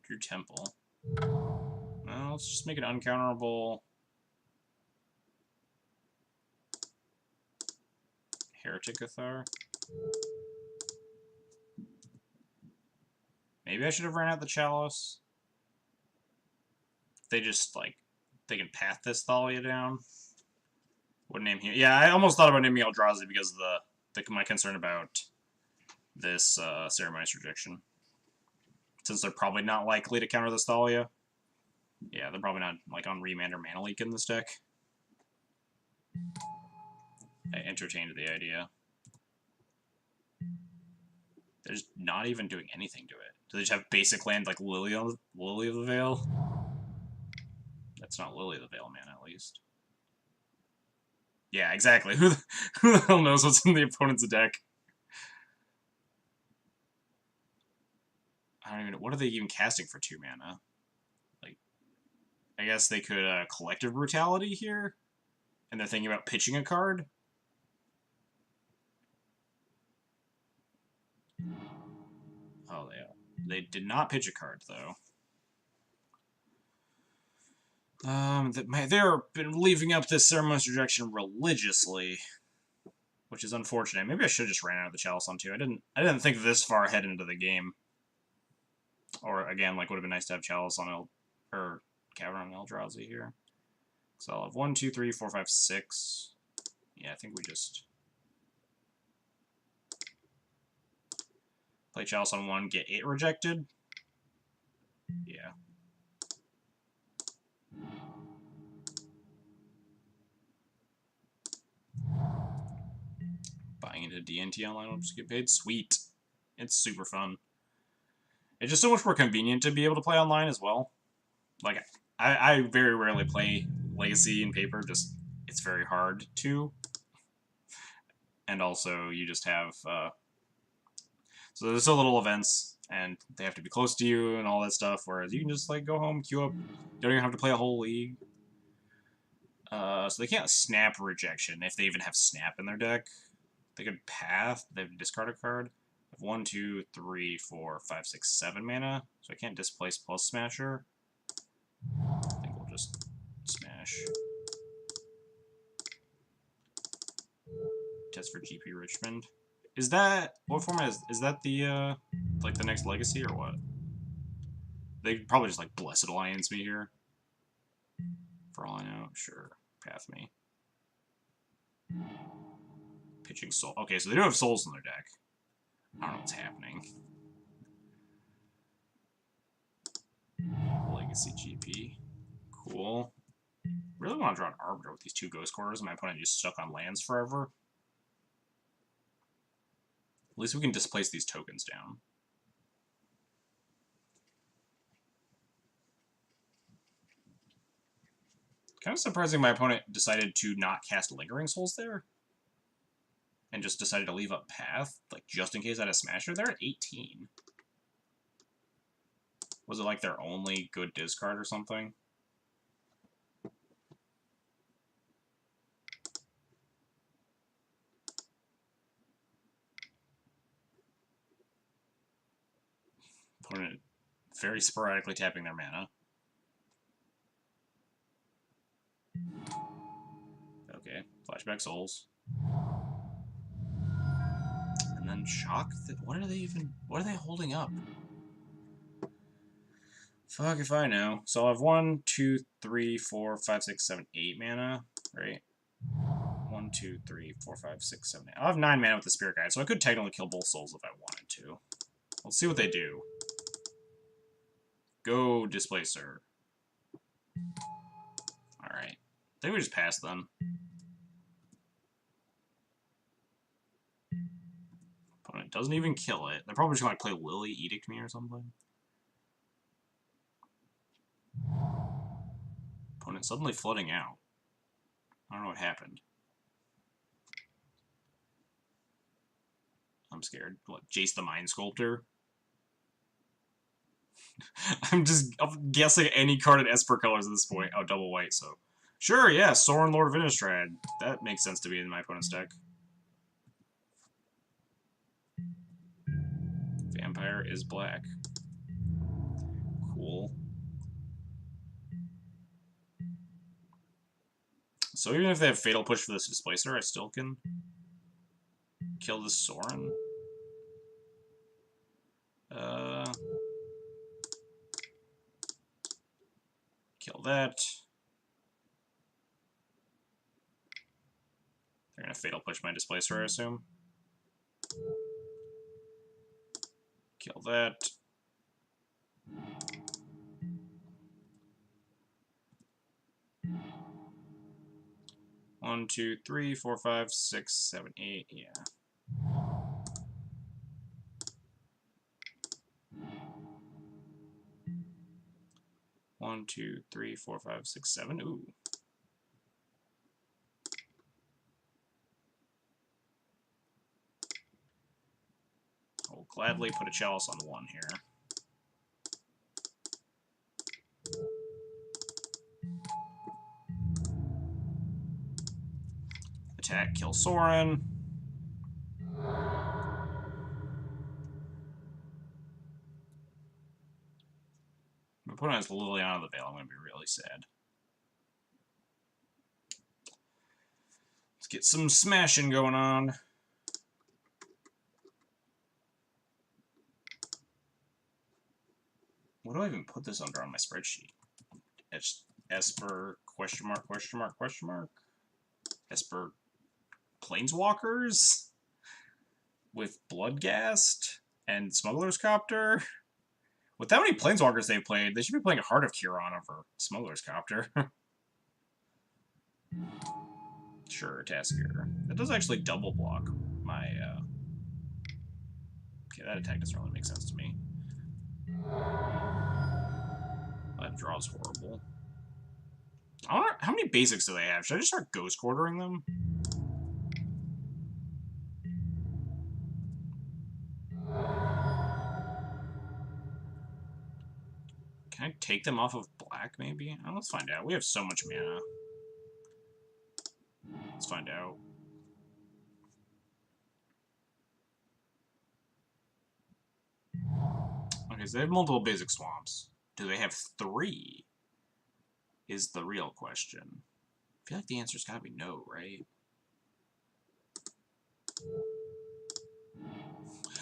Drew Temple. Well, let's just make it uncounterable. Heretic Cathar. Maybe I should have ran out the Chalice. They just, like, they can path this Thalia down. What name here? Yeah, I almost thought about naming Eldrazi because of my concern about this Ceremonious Rejection. Since they're probably not likely to counter this Thalia. Yeah, they're probably not, like, on Remand or Mana Leak in this deck. I entertained the idea. They're just not even doing anything to it. Do they just have basic land like Lily of the Veil? It's not Lily the Veil Man, at least. Yeah, exactly. Who the hell knows what's in the opponent's deck? I don't even know. What are they even casting for 2 mana? Like, I guess they could Collective Brutality here? And they're thinking about pitching a card? Oh, they did not pitch a card, though. They're been leaving up this Ceremonious Rejection religiously, which is unfortunate. Maybe I should have just ran out of the Chalice on 2. I didn't think this far ahead into the game. Or, again, like, would have been nice to have Chalice on or Cavern on Eldrazi here. So I'll have 1, 2, 3, 4, 5, 6. Yeah, I think we just play Chalice on 1, get 8 rejected. Yeah. Buying into DNT online will just get paid. Sweet. It's super fun. It's just so much more convenient to be able to play online as well. Like, I very rarely play Legacy in paper, just it's very hard to. And also, you just have, so there's so little events, and they have to be close to you and all that stuff, whereas you can just, like, go home, queue up, you don't even have to play a whole league. So they can't snap rejection, if they even have snap in their deck. They could path, they have to discard a card. 1, 2, 3, 4, 5, 6, 7 mana, so I can't displace plus Smasher. I think we'll just smash. Test for GP Richmond. Is that, what format is that the, like the next Legacy or what? They probably just like Blessed Alliance me here. For all I know, sure. Path me. Pitching Soul. Okay, so they do have souls in their deck. I don't know what's happening. Legacy GP. Cool. Really want to draw an Arbiter with these 2 Ghost Quarters, and my opponent just stuck on lands forever. At least we can displace these tokens down. Kind of surprising my opponent decided to not cast Lingering Souls there. And just decided to leave up Path, like just in case I had a Smasher. They're at 18. Was it like their only good discard or something? Opponent very sporadically tapping their mana. Okay, Flashback Souls. And then Shock? What are they holding up? Fuck if I know. So I'll have 1, 2, 3, 4, 5, 6, 7, 8 mana, right? 1, 2, 3, 4, 5, 6, 7, 8. I'll have 9 mana with the Spirit Guide, so I could technically kill both souls if I wanted to. Let's see what they do. Go Displacer. Alright. I think we just pass then. Opponent doesn't even kill it. They're probably just going to play Lily, Edict me or something. Opponent suddenly flooding out. I don't know what happened. I'm scared. What, Jace the Mind Sculptor? I'm guessing any card in Esper colors at this point. Oh, double white, so. Sure, yeah, Sorin, Lord of Innistrad. That makes sense to be in my opponent's deck. Vampire is black. Cool. So even if they have Fatal Push for this Displacer, I still can kill this Sorin. Kill that. They're gonna Fatal Push my Displacer, I assume. Kill that. One, two, three, four, five, six, 7, 8, yeah. 1, 2, 3, 4, 5, 6, 7. Ooh. I'll gladly put a chalice on 1 here. Attack, kill Soren. My opponent has Liliana of the Veil. I'm going to be really sad. Let's get some smashing going on. What do I even put this under on my spreadsheet? It's Esper, question mark, question mark, question mark. Esper Planeswalkers with Bloodghast and Smuggler's Copter. With that many Planeswalkers they've played, they should be playing Heart of Kiron over Smuggler's Copter. Sure, Tasker. That does actually double block my, Okay, that attack doesn't really make sense to me. That draw's horrible. I wonder, how many basics do they have? Should I just start ghost quartering them? Can I take them off of black, maybe? Oh, let's find out. We have so much mana. Let's find out. Okay, so they have multiple basic swamps. Do they have 3? Is the real question. I feel like the answer's gotta be no, right?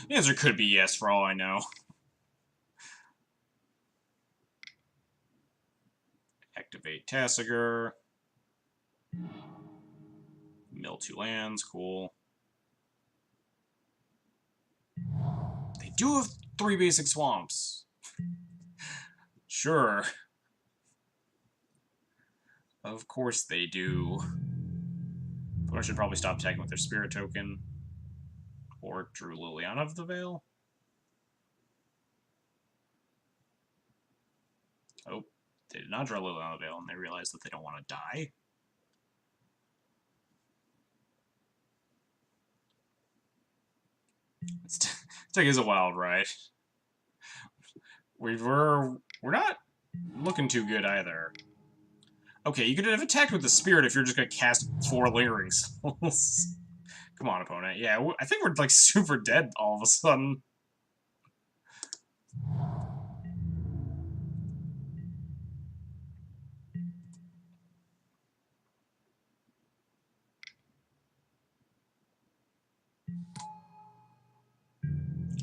The answer could be yes, for all I know. Activate Tassiger. Mill 2 lands, cool. They do have 3 basic swamps. Sure. Of course they do. But I should probably stop attacking with their Spirit Token. Or drew Liliana of the Veil. Oh, they did not draw Liliana of the Veil, and they realized that they don't want to die. This deck is a wild ride. We're not looking too good either. Okay, you could have attacked with the Spirit if you're just going to cast 4 Lingering Souls. Come on, opponent. Yeah, I think we're, like, super dead all of a sudden.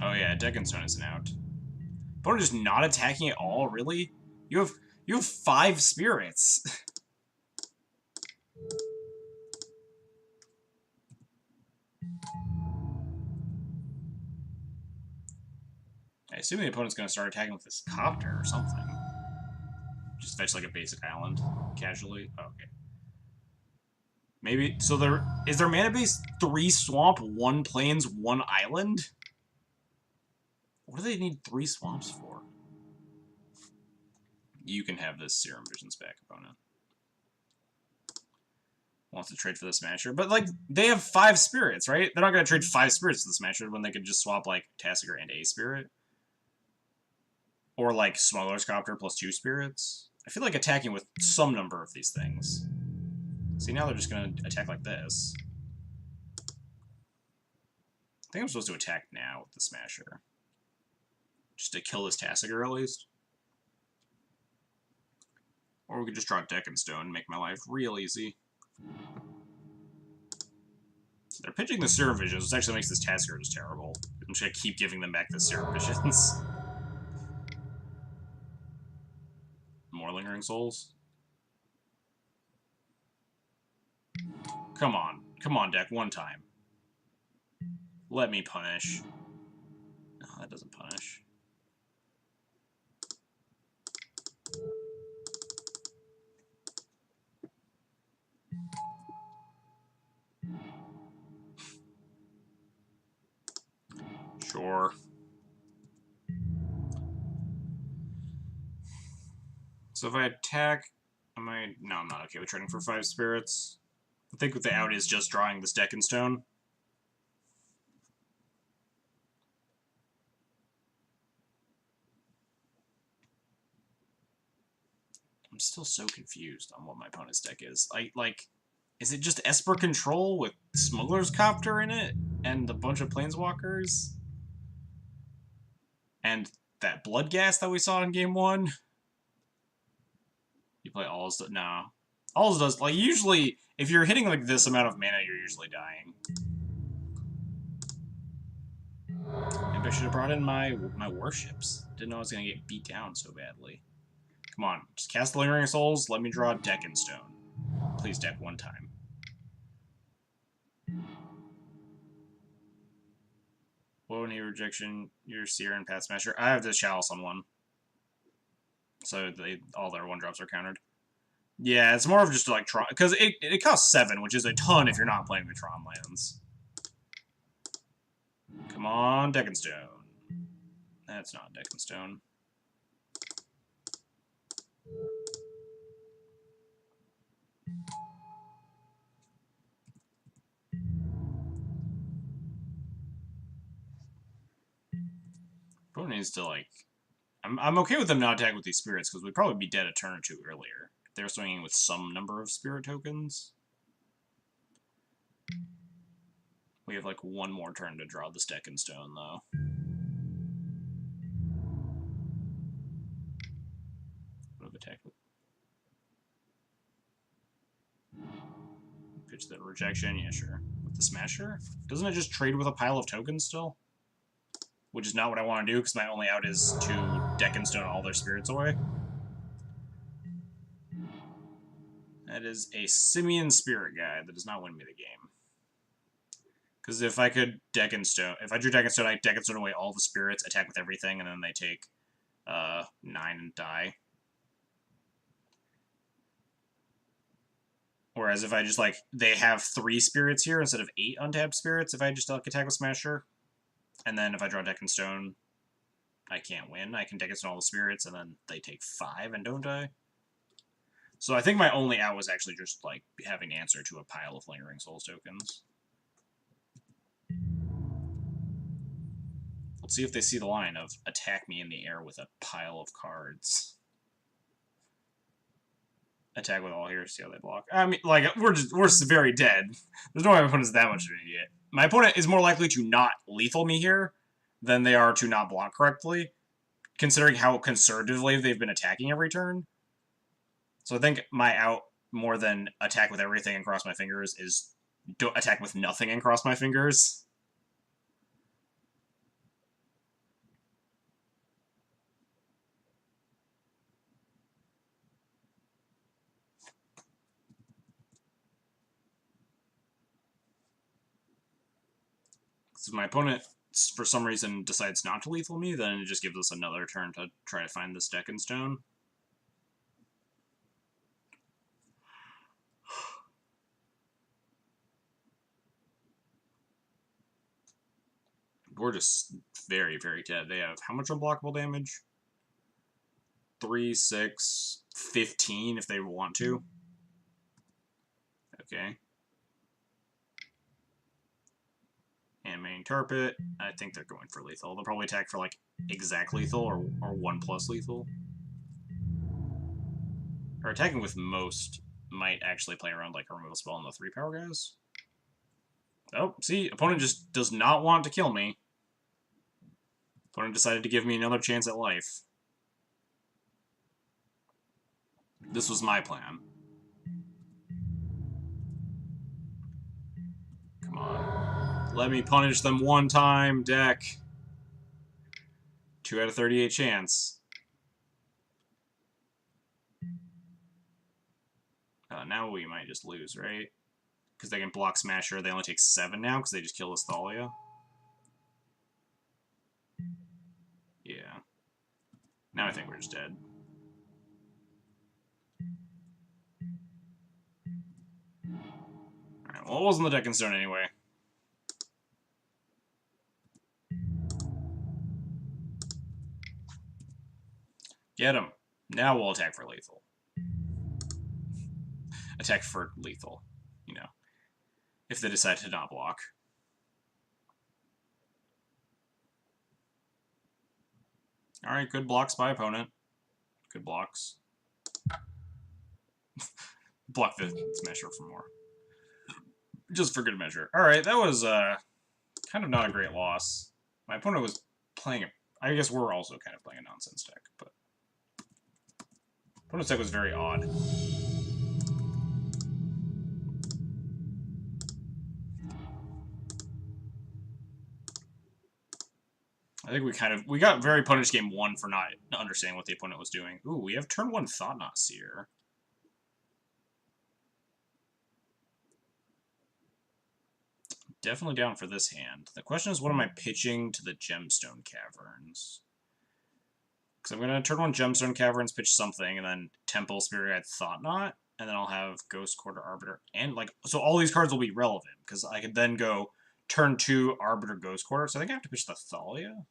Oh yeah, Deckenstone isn't out. Opponent is not attacking at all, really? You have 5 spirits. I assume the opponent's going to start attacking with this Copter or something. Just fetch like a basic island, casually. Oh, okay. Maybe, so is their mana base 3 swamp, 1 plains, 1 island? What do they need 3 swamps for? You can have this Serum Visions back, opponent. Wants to trade for the Smasher. But, like, they have 5 spirits, right? They're not going to trade 5 spirits for the Smasher when they could just swap, like, Tassiger and a spirit. Or, like, Smuggler's Copter plus 2 spirits. I feel like attacking with some number of these things. See, now they're just going to attack like this. I think I'm supposed to attack now with the Smasher. Just to kill this Tassiger, at least. Or we could just draw Deckenstone and make my life real easy. So they're pitching the Serum Visions, which actually makes this Tassiger just terrible. I'm just going to keep giving them back the Serum Visions. More Lingering Souls. Come on. Come on, deck. One time. Let me punish. No, that doesn't punish. Sure. So if I attack, am I... No, I'm not okay with trading for 5 spirits. I think what the out is just drawing this deck in stone. I'm still so confused on what my opponent's deck is. Is it just Esper Control with Smuggler's Copter in it? And a bunch of Planeswalkers? And that Blood Gas that we saw in Game 1? You play Alls... No. Alls does... Like, usually, if you're hitting, like, this amount of mana, you're usually dying. Maybe I should have brought in my warships. Didn't know I was going to get beat down so badly. Come on, just cast the Lingering Souls, let me draw a deck in stone. Please deck one time. Woe and rejection, your Seer and Path Smasher. I have the Chalice on one. So all their 1-drops are countered. Yeah, it's more of just like Tron, because it costs 7, which is a ton if you're not playing the Tron lands. Come on, deck in stone. That's not deck in stone. Opponent needs to, like... I'm okay with them not attacking with these spirits, because we'd probably be dead a turn or two earlier. They're swinging with some number of spirit tokens. We have, like, one more turn to draw this deck in stone, though. Would have attacked with... Pitch the rejection, yeah, sure. With the Smasher? Doesn't it just trade with a pile of tokens still? Which is not what I want to do, because my only out is to deck and stone all their spirits away. That is a Simian Spirit Guide. That does not win me the game. Because if I could deck and stone... If I drew deck and stone, I deck and stone away all the spirits, attack with everything, and then they take 9 and die. Whereas if I just, like... They have 3 spirits here instead of 8 untapped spirits if I just, like, attack with Smasher. And then if I draw deck and stone, I can't win. I can deck and stone all the spirits, and then they take 5 and don't die. So I think my only out was actually just, like, having answer to a pile of Lingering Souls tokens. Let's see if they see the line of attack me in the air with a pile of cards. Attack with all here, see how they block. I mean, like, we're very dead. There's no way my opponent's that much of an idiot. My opponent is more likely to not lethal me here than they are to not block correctly, considering how conservatively they've been attacking every turn. So I think my out, more than attack with everything and cross my fingers, is don't attack with nothing and cross my fingers. So if my opponent, for some reason, decides not to lethal me, then it just gives us another turn to try to find this deck in stone. We're just very, very dead. They have how much unblockable damage? 3, 6, 15 if they want to. Okay. Animating Tarpet. I think they're going for lethal. They'll probably attack for, like, exact lethal or 1+ lethal. Or attacking with most might actually play around, like, a removal spell on the 3-power guys. Oh, see? Opponent just does not want to kill me. Opponent decided to give me another chance at life. This was my plan. Come on. Let me punish them one time, deck. 2 out of 38 chance. Now we might just lose, right? Because they can block Smasher. They only take 7 now because they just kill this Thalia. Yeah. Now I think we're just dead. Alright, well, it wasn't the deck in stone anyway. Get him. Now we'll attack for lethal. Attack for lethal, you know, if they decide to not block. Alright, good blocks by opponent. Good blocks. Block the Smasher for more. Just for good measure. Alright, that was kind of not a great loss. My opponent was playing a... I guess we're also kind of playing a nonsense deck, but... Opponent's deck was very odd. I think we got very punished game 1 for not understanding what the opponent was doing. Ooh, we have turn 1 Thought-Knot Seer. Definitely down for this hand. The question is, what am I pitching to the Gemstone Caverns? Because I'm going to turn 1 Gemstone Caverns, pitch something, and then Temple, Spirit Guide, Thought-Knot, and then I'll have Ghost Quarter, Arbiter, and like, so all these cards will be relevant, because I could then go turn 2 Arbiter, Ghost Quarter, so I think I have to pitch the Thalia.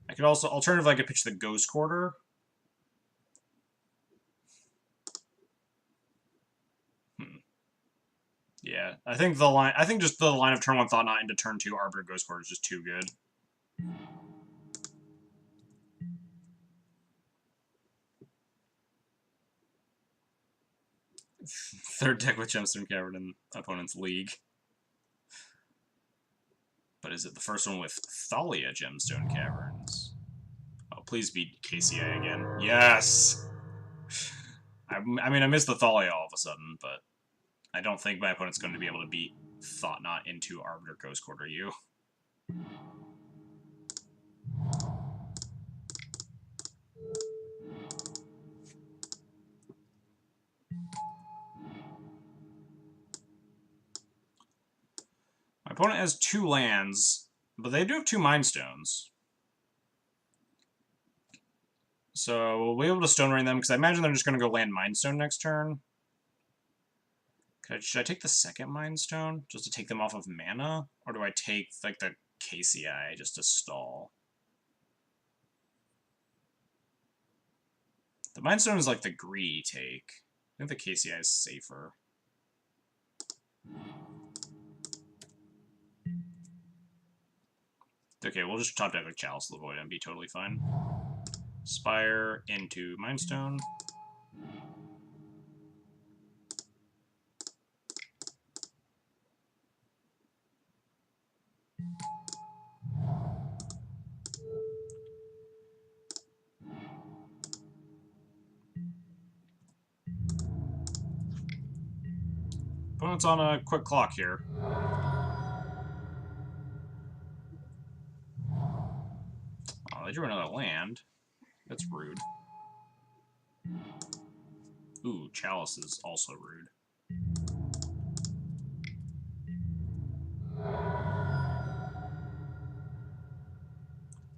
I could also, alternatively, I could pitch the Ghost Quarter. Yeah, I think just the line of turn 1 Thought-Knot into turn 2 Arbiter, Ghost Quarter is just too good. Third deck with Gemstone Cavern in opponent's league. But is it the first one with Thalia Gemstone Caverns? Oh, please beat KCI again. Yes! I mean, I missed the Thalia all of a sudden, but I don't think my opponent's going to be able to beat Thought-Knot into Arbiter Ghost Quarter U. My opponent has 2 lands, but they do have 2 Mind Stones. So we'll be able to Stone Rain them, because I imagine they're just going to go land Mind Stone next turn. Should I take the second Mind Stone, just to take them off of mana? Or do I take, like, the KCI just to stall? The Mind Stone is, like, the greedy take. I think the KCI is safer. Okay, we'll just top deck like Chalice of the Void and be totally fine. Spire into Mind Stone. Opponent's on a quick clock here. Oh, they drew another land. That's rude. Ooh, Chalice is also rude.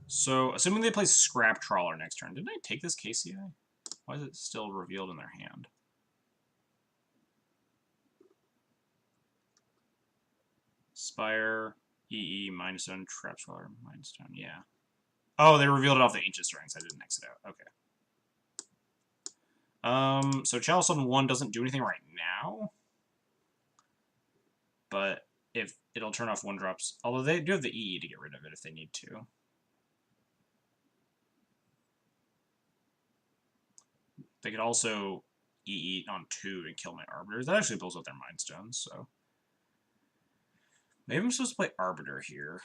So, assuming they play Scrap Trawler next turn, didn't I take this KCI? Why is it still revealed in their hand? Spire, EE, Mind Stone, Trap Trawler, Mind Stone, yeah. Oh, they revealed it off the Ancient Strengths. I didn't exit out. Okay. So Chalice on 1 doesn't do anything right now. But if it'll turn off 1-drops. Although they do have the EE to get rid of it if they need to. They could also EE on 2 and kill my Arbiters. That actually pulls out their Mind Stones, so. Maybe I'm supposed to play Arbiter here.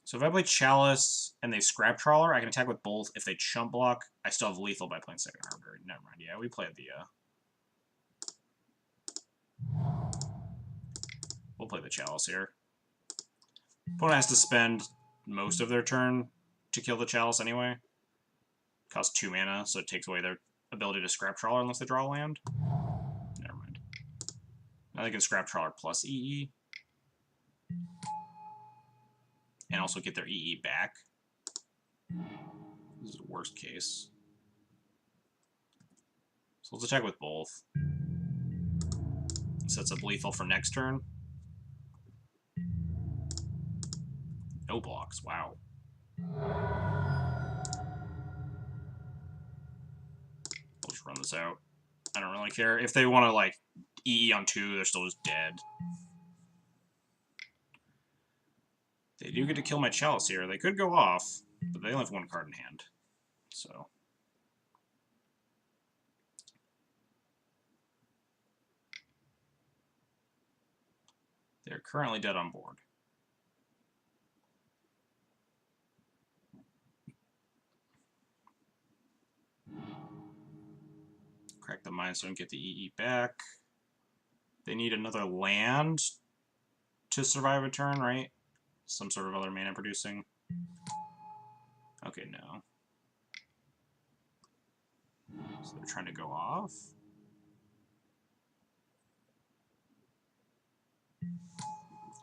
So if I play Chalice and they Scrap Trawler, I can attack with both. If they chump block, I still have lethal by playing second Arbiter. Never mind. Yeah, we played the... We'll play the Chalice here. Opponent has to spend most of their turn to kill the Chalice anyway. Costs 2 mana, so it takes away their ability to Scrap Trawler unless they draw a land. Never mind. Now they can Scrap Trawler plus EE. And also get their EE back. This is the worst case. So let's attack with both. Sets up lethal for next turn. No blocks. Wow. We'll just run this out. I don't really care. If they want to, like, EE on 2, they're still just dead. They do get to kill my Chalice here. They could go off, but they only have 1 card in hand. So... they're currently dead on board. Crack the Mindstone, get the EE back. They need another land to survive a turn, right? Some sort of other mana producing. Okay, no. So they're trying to go off.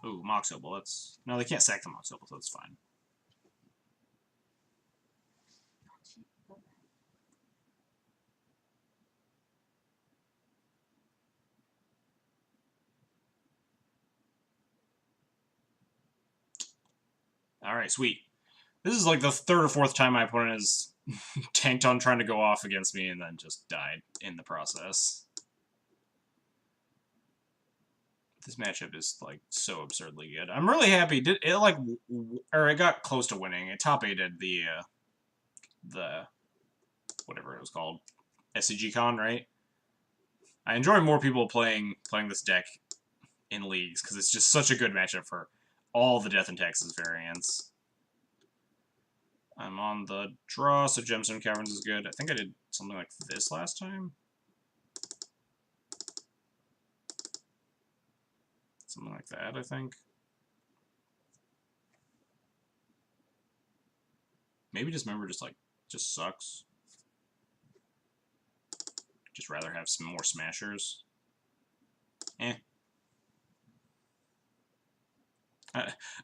Ooh, Mox Opal, that's... no, they can't sack the Mox Opal, so that's fine. Alright, sweet. This is like the 3rd or 4th time my opponent has tanked on trying to go off against me and then just died in the process. This matchup is, like, so absurdly good. I'm really happy. It got close to winning. It top 8'd the whatever it was called, SCG Con, right? I enjoy more people playing this deck in leagues because it's just such a good matchup for all the Death and Taxes variants. I'm on the draw, so Gemstone Caverns is good. I think I did something like this last time. Something like that, I think. Maybe Dismember just sucks. Just rather have some more smashers.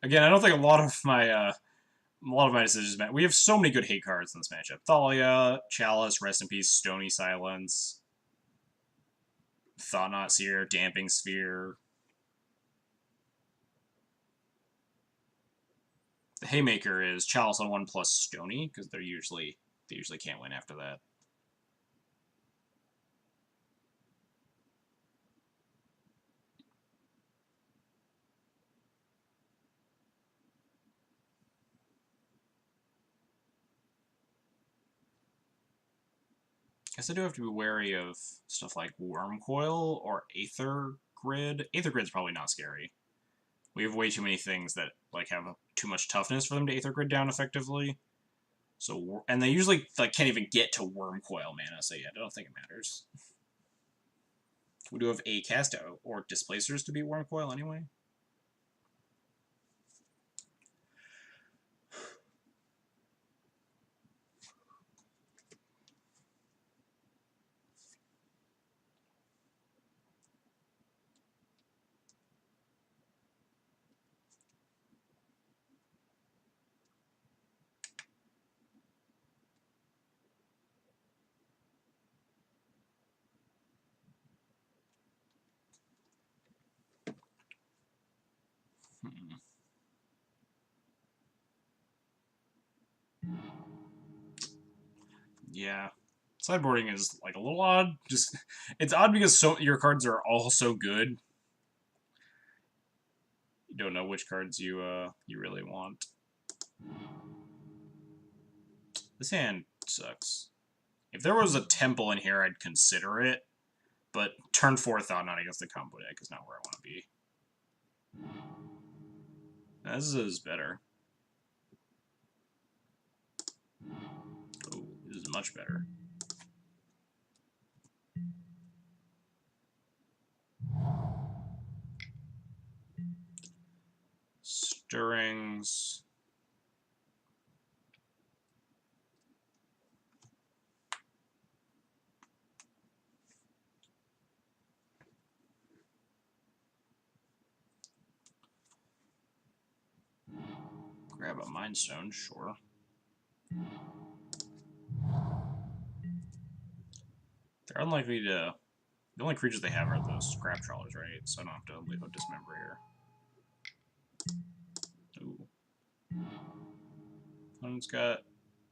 Again, I don't think a lot of my decisions matter. We have so many good hate cards in this matchup. Thalia, Chalice, Rest in Peace, Stony Silence, Thought-Knot Seer, Damping Sphere. The Haymaker is Chalice on 1 plus Stony, because they usually can't win after that. I guess I do have to be wary of stuff like Wormcoil or Aether Grid. Aether Grid's probably not scary. We have way too many things that like have too much toughness for them to Aether Grid down effectively. So, and they usually like can't even get to Wormcoil mana, so yeah, I don't think it matters. We do have a cast out or displacers to beat Wormcoil anyway. Yeah. Sideboarding is like a little odd. Just it's odd because your cards are all so good. You don't know which cards you really want. This hand sucks. If there was a temple in here, I'd consider it. But turn 4 Thought-Knot against the combo deck is not where I want to be. This is better. Oh, this is much better. Stirrings. Grab a Mind Stone, sure. They're unlikely to... The only creatures they have are those Crab Trawlers, right? So I don't have to leave a Dismember here. Ooh. Opponent's got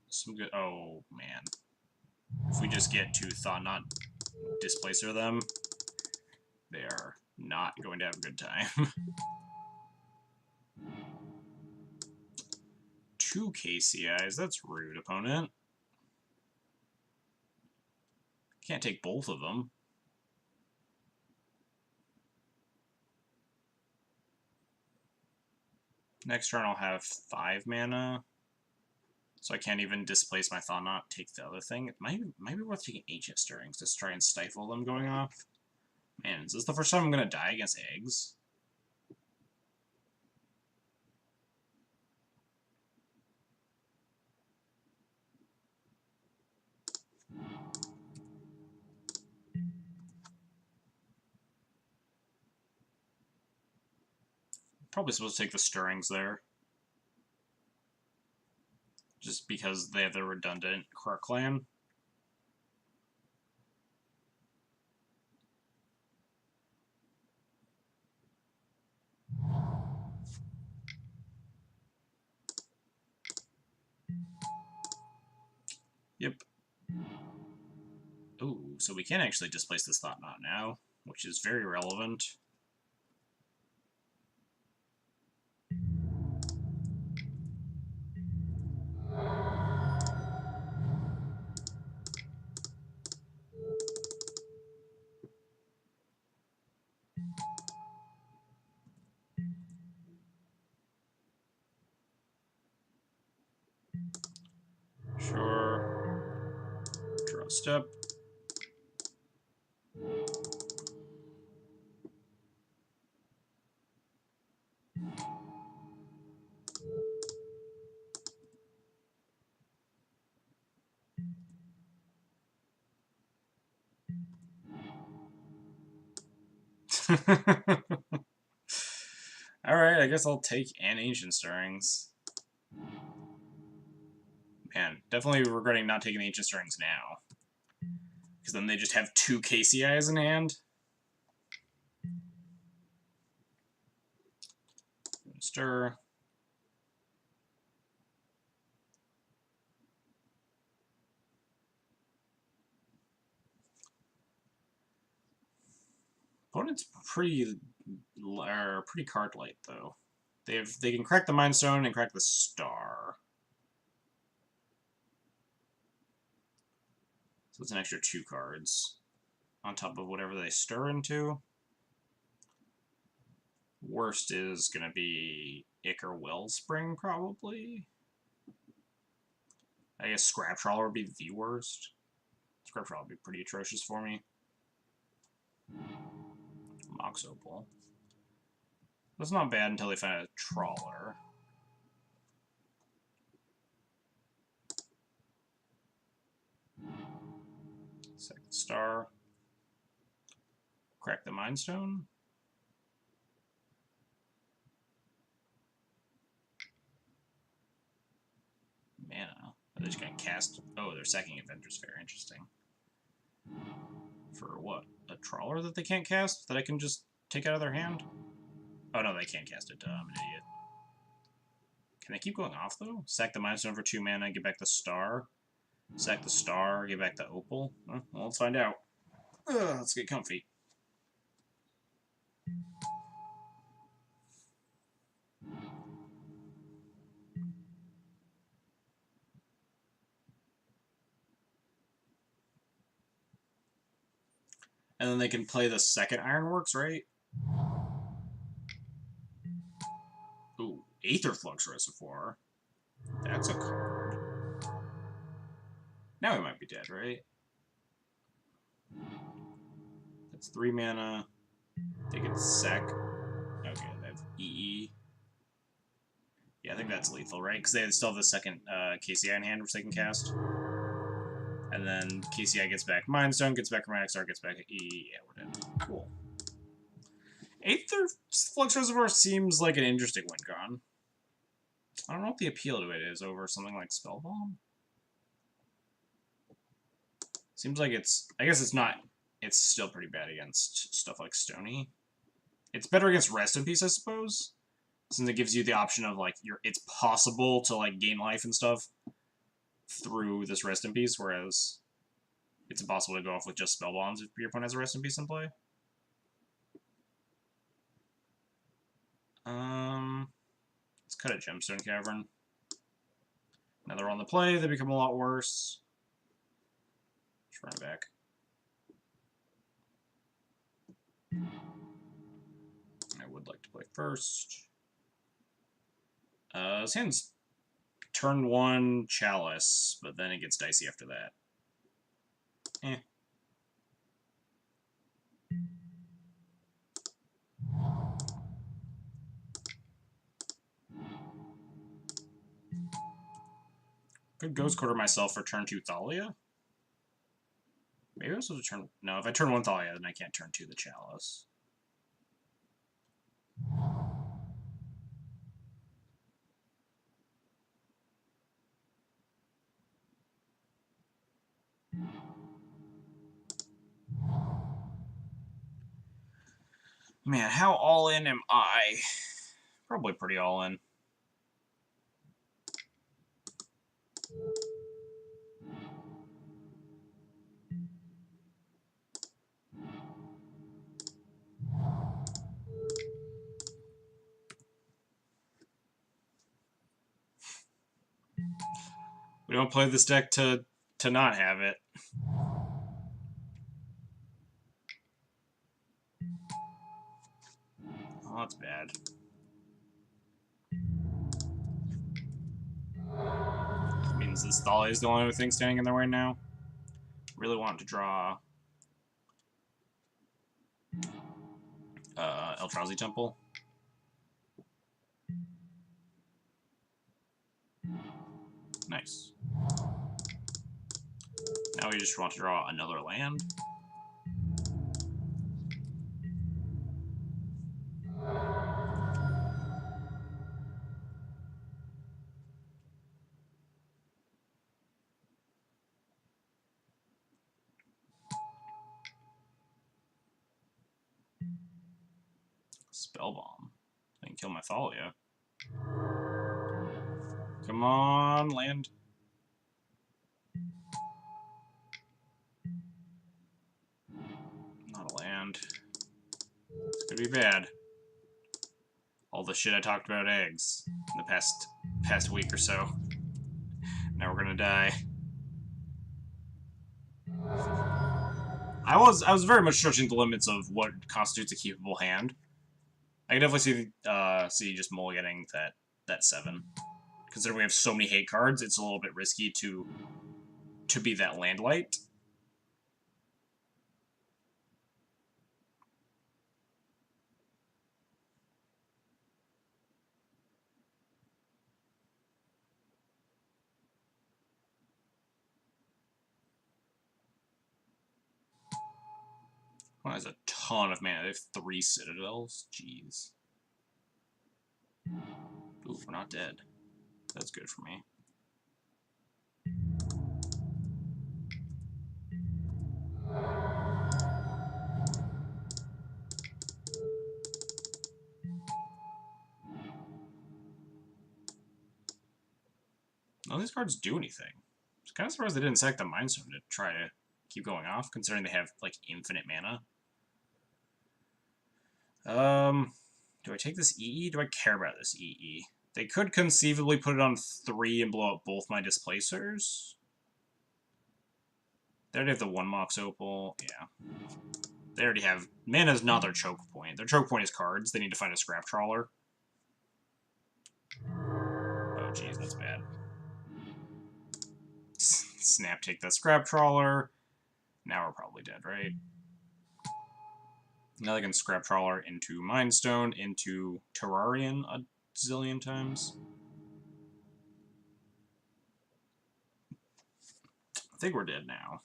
some good... Oh, man. If we just get to Thought Not Displacer them, they are not going to have a good time. 2 KCIs, that's rude, opponent. Can't take both of them. Next turn I'll have 5 mana. So I can't even displace my Thought Knot, take the other thing. It might be worth taking Ancient Stirrings to try and stifle them going off. Man, is this the first time I'm going to die against eggs? Probably supposed to take the Stirrings there. Just because they have the redundant Clan. Yep. Ooh, so we can actually displace this Thought Knot now, which is very relevant. Sure. Draw a step. Alright, I guess I'll take an Ancient Stirrings. Man, definitely regretting not taking Ancient Stirrings now. Because then they just have 2 KCIs in hand. Stir. Opponent's pretty card light though. They can crack the Mind Stone and crack the Star. So it's an extra 2 cards on top of whatever they stir into. Worst is gonna be Ichor Wellspring probably. I guess Scrap Trawler would be the worst. Scrap Trawler would be pretty atrocious for me. Mox Opal. That's not bad until they find a Trawler. Second Star. Crack the Mind Stone. Mana. Are they just gonna cast? Oh, they're sacking Adventurous Fair. Interesting. For what? A Trawler that they can't cast? That I can just take out of their hand? Oh no, they can't cast it. I'm an idiot. Can they keep going off though? Sack the Mind Stone for 2 mana, get back the Star. Sack the Star, get back the Opal. Well, let's find out. Let's get comfy. And then they can play the second Ironworks, right? Ooh, Aetherflux Reservoir. That's a card. Now he might be dead, right? That's 3 mana. They can sack. Okay, they have EE. Yeah, I think that's lethal, right? Because they still have the second KCI in hand, which they can cast. And then KCI gets back Mind Stone, gets back Chromatic Star, gets back EE. Yeah, we're dead. Cool. Aetherflux Reservoir seems like an interesting win con. I don't know what the appeal to it is over something like Spellbomb. Seems like it's... I guess it's not... It's still pretty bad against stuff like Stony. It's better against Rest in Peace, I suppose. since it gives you the option of like it's possible to like gain life and stuff through this rest in peace, whereas it's impossible to go off with just spell bombs if your opponent has a rest in peace in play. Let's cut a gemstone cavern. Now they're on the play, they become a lot worse. Just run it back. I would like to play first. This hand's turn 1 Chalice, but then it gets dicey after that. Could Ghost Quarter myself for turn 2 Thalia? Maybe I was supposed to turn... No, if I turn 1 Thalia, then I can't turn 2 the Chalice. Man, how all in am I? Probably pretty all in. We don't play this deck to not have it. Oh, that's bad. That means this Thalia is the only thing standing in their way now. Really want to draw Eldrazi Temple. Nice. Now we just want to draw another land. Spellbomb. I can kill my Thalia. Come on, land. Not a land. It's gonna be bad. All the shit I talked about eggs in the past week or so. Now we're gonna die. I was very much stretching the limits of what constitutes a keepable hand. I can definitely see just mulliganing that 7. Considering we have so many hate cards, it's a little bit risky to be that land light. One has a ton of mana. They have 3 citadels. Jeez. Ooh, we're not dead. That's good for me. None of these cards do anything. I'm kind of surprised they didn't sack the Mindstone to try to keep going off, considering they have, like, infinite mana. Do I take this EE? Do I care about this EE? They could conceivably put it on 3 and blow up both my displacers. They already have the 1 Mox Opal. Yeah. They already have... Mana is not their choke point. Their choke point is cards. They need to find a Scrap Trawler. Oh, jeez, that's bad. Snap, take that Scrap Trawler. Now we're probably dead, right? Now they can Scrap Trawler into Mindstone, into Terrarian a zillion times. I think we're dead now.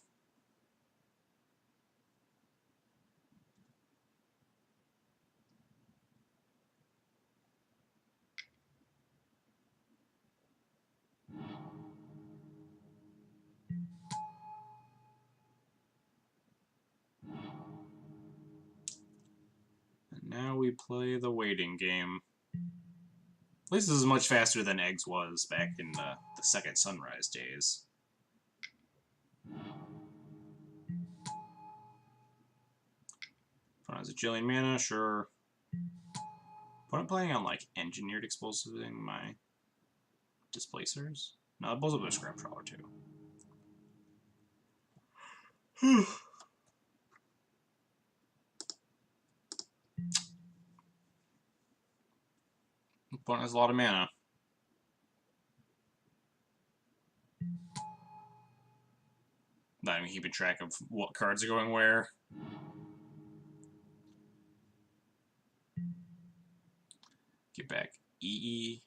And now we play the waiting game. least this is much faster than Eggs was back in the second Sunrise days. Opponent has a Jillian mana, sure. Opponent playing on, like, Engineered Explosiving my Displacers? No, it blows up their Scrap Trawler, too. Opponent has a lot of mana. Not even keeping track of what cards are going where. Get back EE.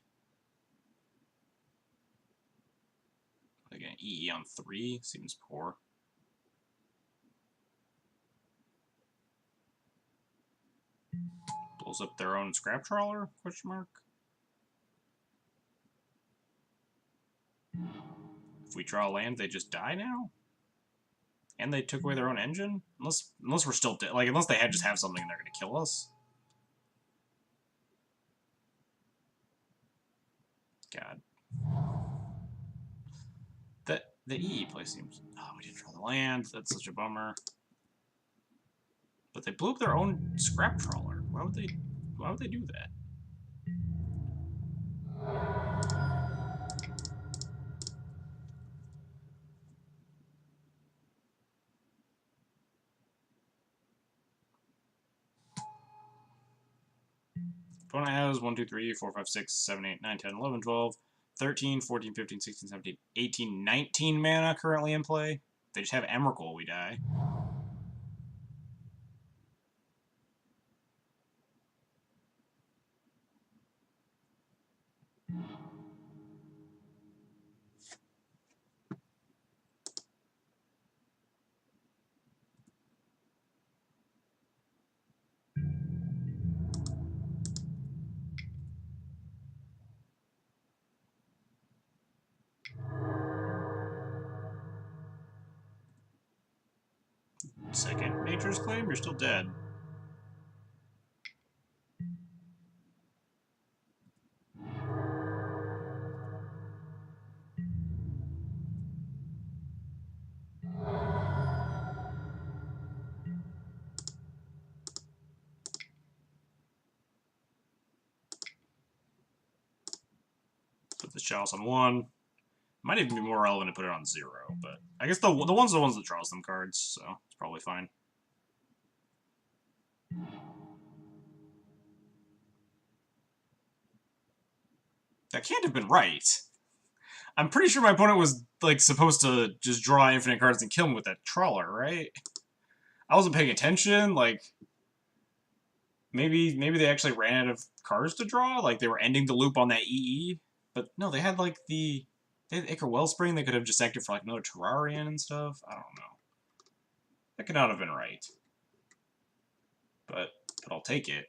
Again, EE on 3 seems poor. Blows up their own Scrap Trawler? Question mark. If we draw land, they just die now? And they took away their own engine? Unless we're still dead. Like, unless they just have something and they're gonna kill us. God. The EE play seems... Oh, we didn't draw the land. That's such a bummer. But they blew up their own Scrap Trawler. Why would they do that? Opponent has 1, 2, 3, 4, 5, 6, 7, 8, 9, 10, 11, 12, 13, 14, 15, 16, 17, 18, 19 mana currently in play. If they just have Emrakul, we die. Second Nature's Claim, you're still dead. Put the Chalice on 1. Might even be more relevant to put it on 0, but I guess the ones are the ones that draws them cards, so it's probably fine. That can't have been right. I'm pretty sure my opponent was, like, supposed to just draw infinite cards and kill him with that Trawler, right? I wasn't paying attention, like... Maybe they actually ran out of cards to draw? Like, they were ending the loop on that EE? But no, they had, like, They had Ichor Wellspring, they could have just acted for, like, another Terrarian and stuff. I don't know. That could not have been right. But I'll take it.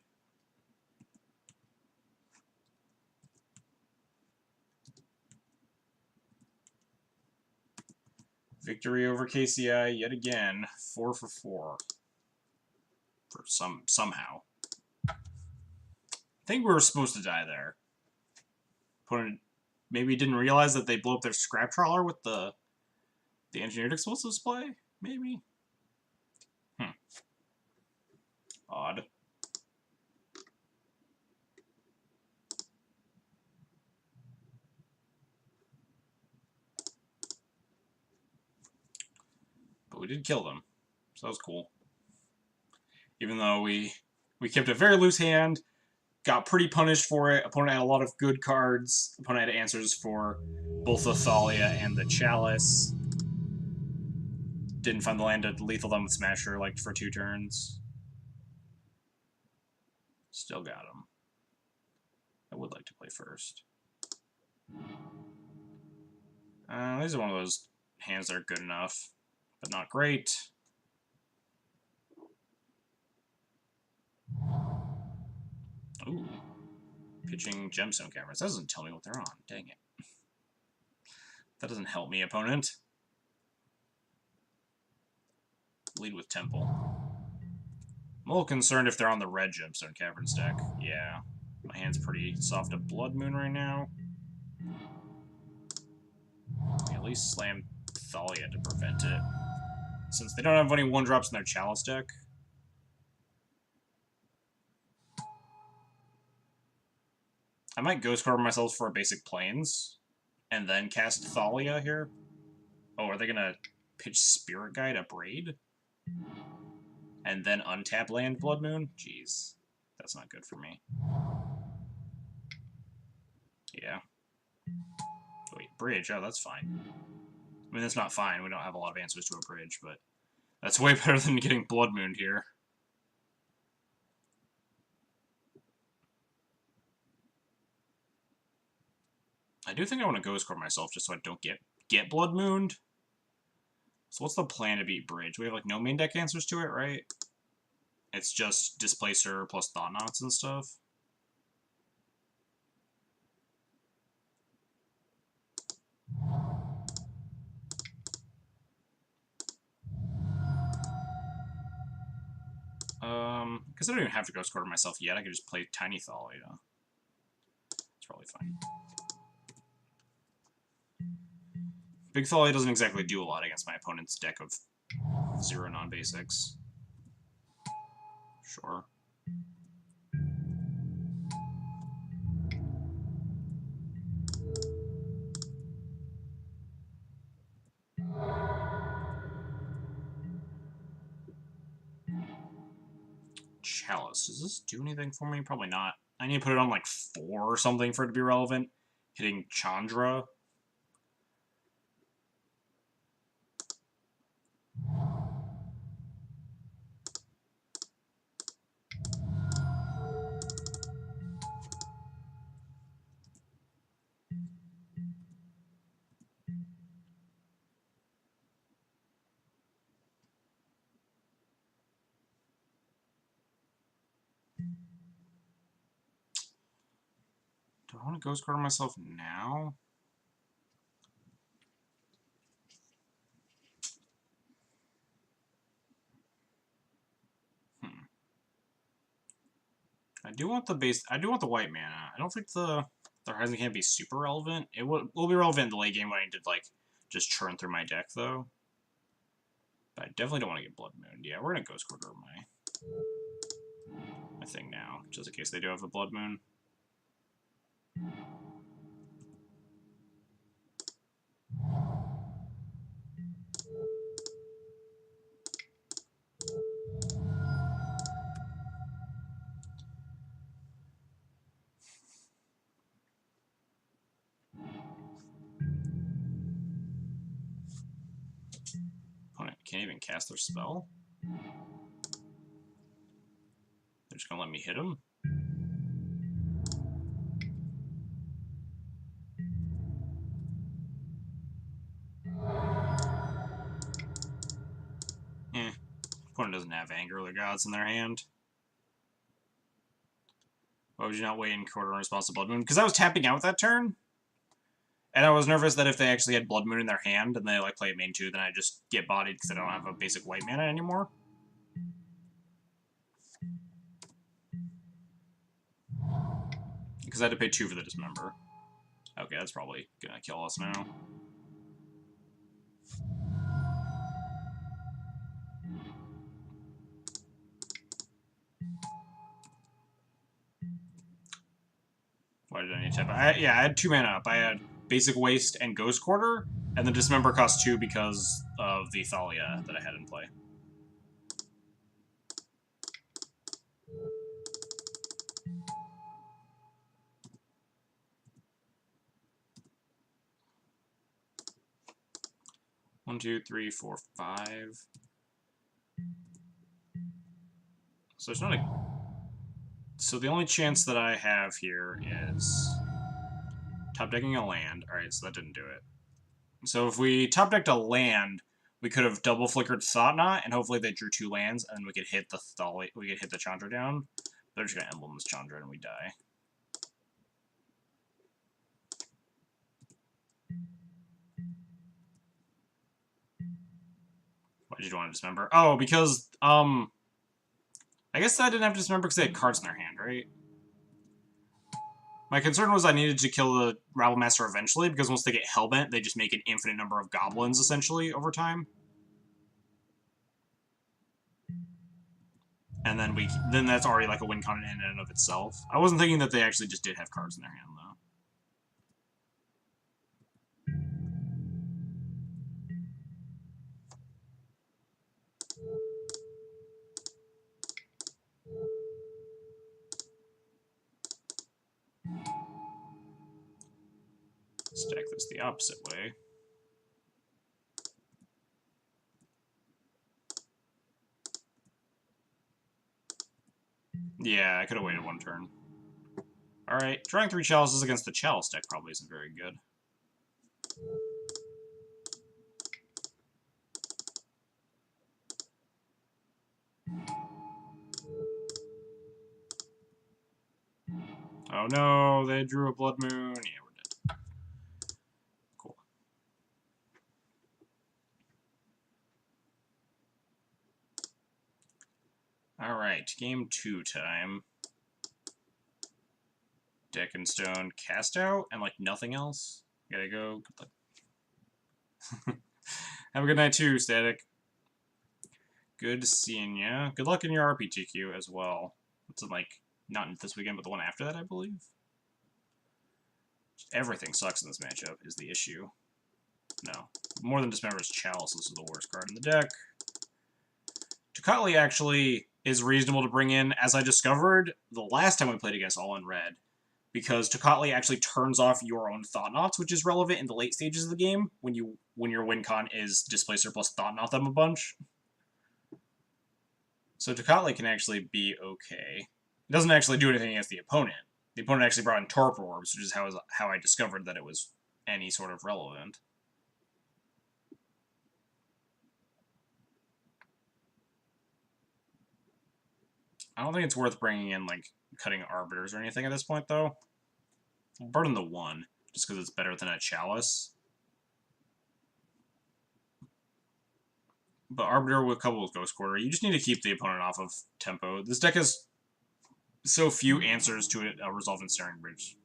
Victory over KCI yet again. 4 for 4. For somehow. I think we were supposed to die there. Opponent maybe didn't realize that they blew up their Scrap Trawler with the Engineered Explosives play? Maybe? Odd. But we did kill them. So that was cool. Even though we kept a very loose hand, got pretty punished for it. Opponent had a lot of good cards. Opponent had answers for both the Thalia and the Chalice. Didn't find the land to lethal them with Smasher, like, for 2 turns. Still got him. I would like to play first. These are one of those hands that are good enough, but not great. Ooh. Pitching Gemstone Caverns. That doesn't tell me what they're on. Dang it. That doesn't help me, opponent. Lead with Temple. I'm a little concerned if they're on the red Gemstone Caverns deck. Yeah. My hand's pretty soft to Blood Moon right now. At least slam Thalia to prevent it. Since they don't have any 1-drops in their Chalice deck. I might Ghost Cover myself for a basic Plains. And then cast Thalia here. Oh, are they gonna pitch Spirit Guide a Braid? And then untap land Blood Moon? Jeez. That's not good for me. Yeah. Wait, bridge? Oh, that's fine. I mean, that's not fine. We don't have a lot of answers to a bridge, but that's way better than getting Blood Mooned here. I do think I want to Ghost Core myself just so I don't get Blood Mooned. So what's the plan to beat bridge? We have, like, no main deck answers to it, right? It's just Displacer plus Thought Knots and stuff. Because I don't even have to Ghost Quarter myself yet. I could just play Tiny Thalia. It's probably fine. Big Thalia doesn't exactly do a lot against my opponent's deck of 0 non-basics. Sure. Chalice. Does this do anything for me? Probably not. I need to put it on like 4 or something for it to be relevant. Hitting Chandra. Do I want to Ghost Quarter myself now? I do want the base. I do want the white mana. I don't think the Horizon can't be super relevant. It will be relevant in the late game when I need to, like, just churn through my deck, though. But I definitely don't want to get Blood Moon. Yeah, we're gonna Ghost Quarter my thing now, just in case they do have a Blood Moon. Opponent can't even cast their spell. They're just gonna let me hit them. Opponent doesn't have Anger of the Gods in their hand. Why would you not wait in quarter in response to Blood Moon? Because I was tapping out that turn. And I was nervous that if they actually had Blood Moon in their hand and they, like, play it main 2, then I just get bodied because I don't have a basic white mana anymore. Because I had to pay 2 for the Dismember. Okay, that's probably gonna kill us now. Why did I need to tap? Yeah, I had 2 mana up. I had Basic Waste and Ghost Quarter, and the Dismember cost 2 because of the Thalia that I had in play. One, two, three, four, 5. So there's not a... So the only chance that I have here is top decking a land. Alright, so that didn't do it. So if we top decked a land, we could have double flickered Thought Knot, and hopefully they drew 2 lands, and we could hit the Thalia, we could hit the Chandra down. They're just gonna emblem this Chandra and we die. Why did you want to Dismember? Oh, because, I guess I didn't have to Dismember because they had cards in their hand, right? My concern was I needed to kill the Rabble Master eventually, because once they get Hellbent, they just make an infinite number of goblins, essentially, over time. And then that's already like a win con in and of itself. I wasn't thinking that they actually just did have cards in their hand, though. Stack this the opposite way. Yeah, I could have waited one turn. Alright, drawing 3 chalices against the chalice deck probably isn't very good. Oh no, they drew a Blood Moon. Yeah, we're dead. Cool. Alright, game 2 time. Deck and Stone cast out, and like nothing else. Gotta go. Good luck. Have a good night too, Static. Good seeing ya. Good luck in your RPTQ as well. It's like, not this weekend, but the one after that, I believe. Everything sucks in this matchup, is the issue. No. More Than Dismember's Chalice is the worst card in the deck. Tocatli actually is reasonable to bring in, as I discovered the last time we played against All in Red, because Tocatli actually turns off your own Thought-Knots, which is relevant in the late stages of the game, when your win con is Displacer plus Thought-Knot them a bunch. So Tocatli can actually be okay. It doesn't actually do anything against the opponent. The opponent actually brought in Torpor Orbs, which is how I discovered that it was any sort of relevant. I don't think it's worth bringing in, like, cutting Arbiters or anything at this point, though. I'll burn the 1, just because it's better than a Chalice. But Arbiter with couple with Ghost Quarter, you just need to keep the opponent off of tempo. This deck has so few answers to it, Resolve and Snaring Bridge,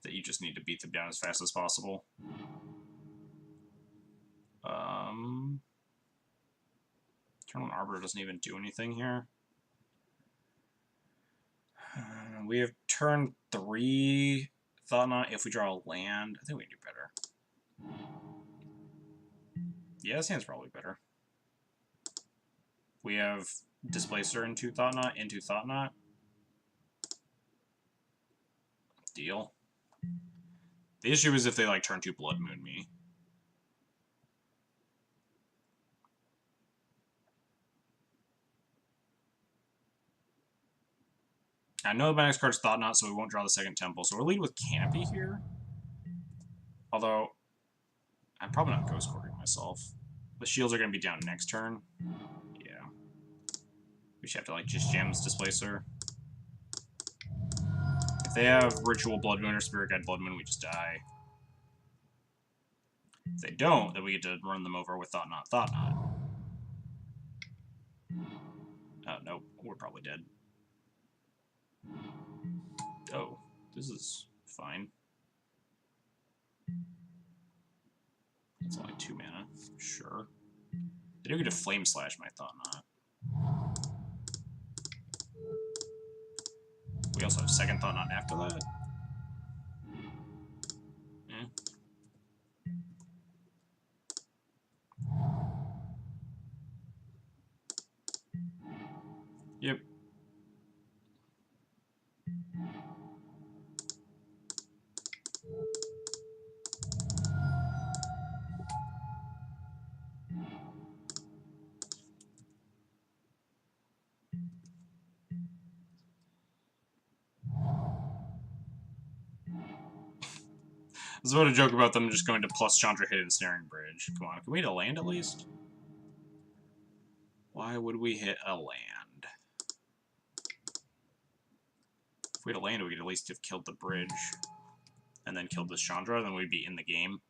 that you just need to beat them down as fast as possible. Turn on Arbiter doesn't even do anything here. We have turn 3 Thought-Knot. If we draw a land, I think we can do better. Yeah, this hand's probably better. We have Displacer into Thought-Knot, into Thought-Knot. Deal. The issue is if they, like, turn 2 Blood Moon me. I know my next card's Thought-Knot, so we won't draw the second Temple, so we'll lead with Canopy here. Although, I'm probably not Ghost Quartering myself. The shields are going to be down next turn. Yeah. We should have to, like, just jam this Displacer. If they have Ritual Blood Moon or Spirit Guide Blood Moon, we just die. If they don't, then we get to run them over with Thought-Knot, Thought-Knot. Oh, no, we're probably dead. Oh, this is fine. It's only 2 mana. Sure. They do get to Flame Slash my Thought-Knot. We also have second Thought-Knot after that. Yep. I was about to joke about them just going to plus Chandra Hit and Snaring Bridge. Come on, can we hit a land at least? Why would we hit a land? If we had a land, we could at least have killed the bridge. And then killed this Chandra, then we'd be in the game.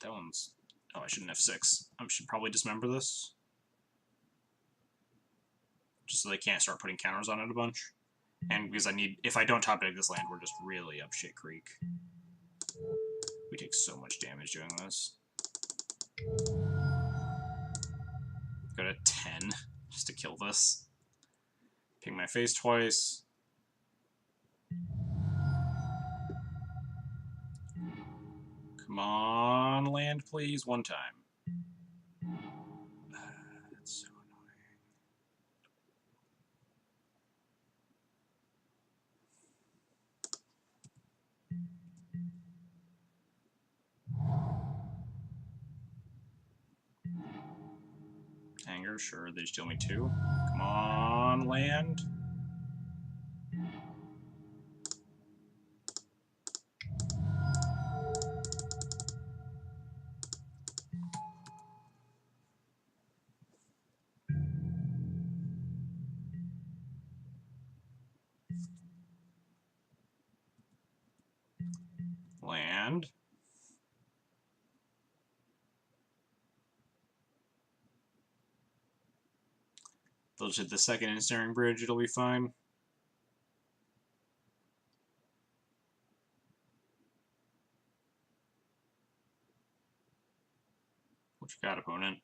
That one's... Oh, I shouldn't have 6. I should probably dismember this. just so they can't start putting counters on it a bunch. And because I need, if I don't top deck this land, we're just really up shit creek. We take so much damage doing this. Got a 10 just to kill this. Ping my face twice. Come on, land, please, one time. That's so annoying. Anger, sure, they just deal me 2. Come on, land. Land. They'll just hit the second ensnaring bridge, it'll be fine. What you got, opponent?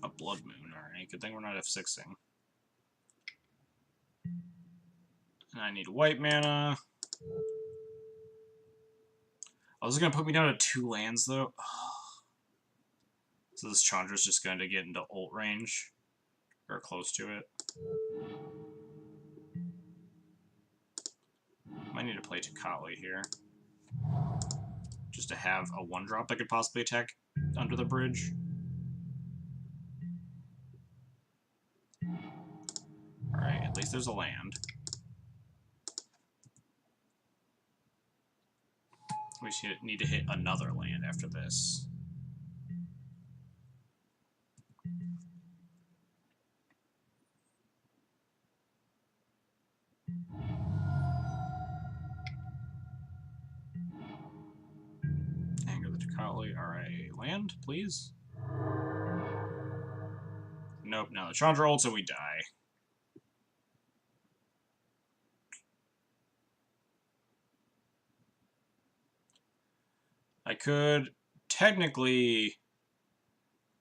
A Blood Moon, alright. Good thing we're not F6ing. And I need white mana. Oh, this is gonna put me down to 2 lands, though. So this Chandra's just going to get into ult range. Or close to it. Might need to play Thalia here. Just to have a 1-drop that could possibly attack under the bridge. Alright, at least there's a land. We should need to hit another land after this. Anger the Thalia. Alright, land, please. Nope, now the Chandra ult, so we die. I could technically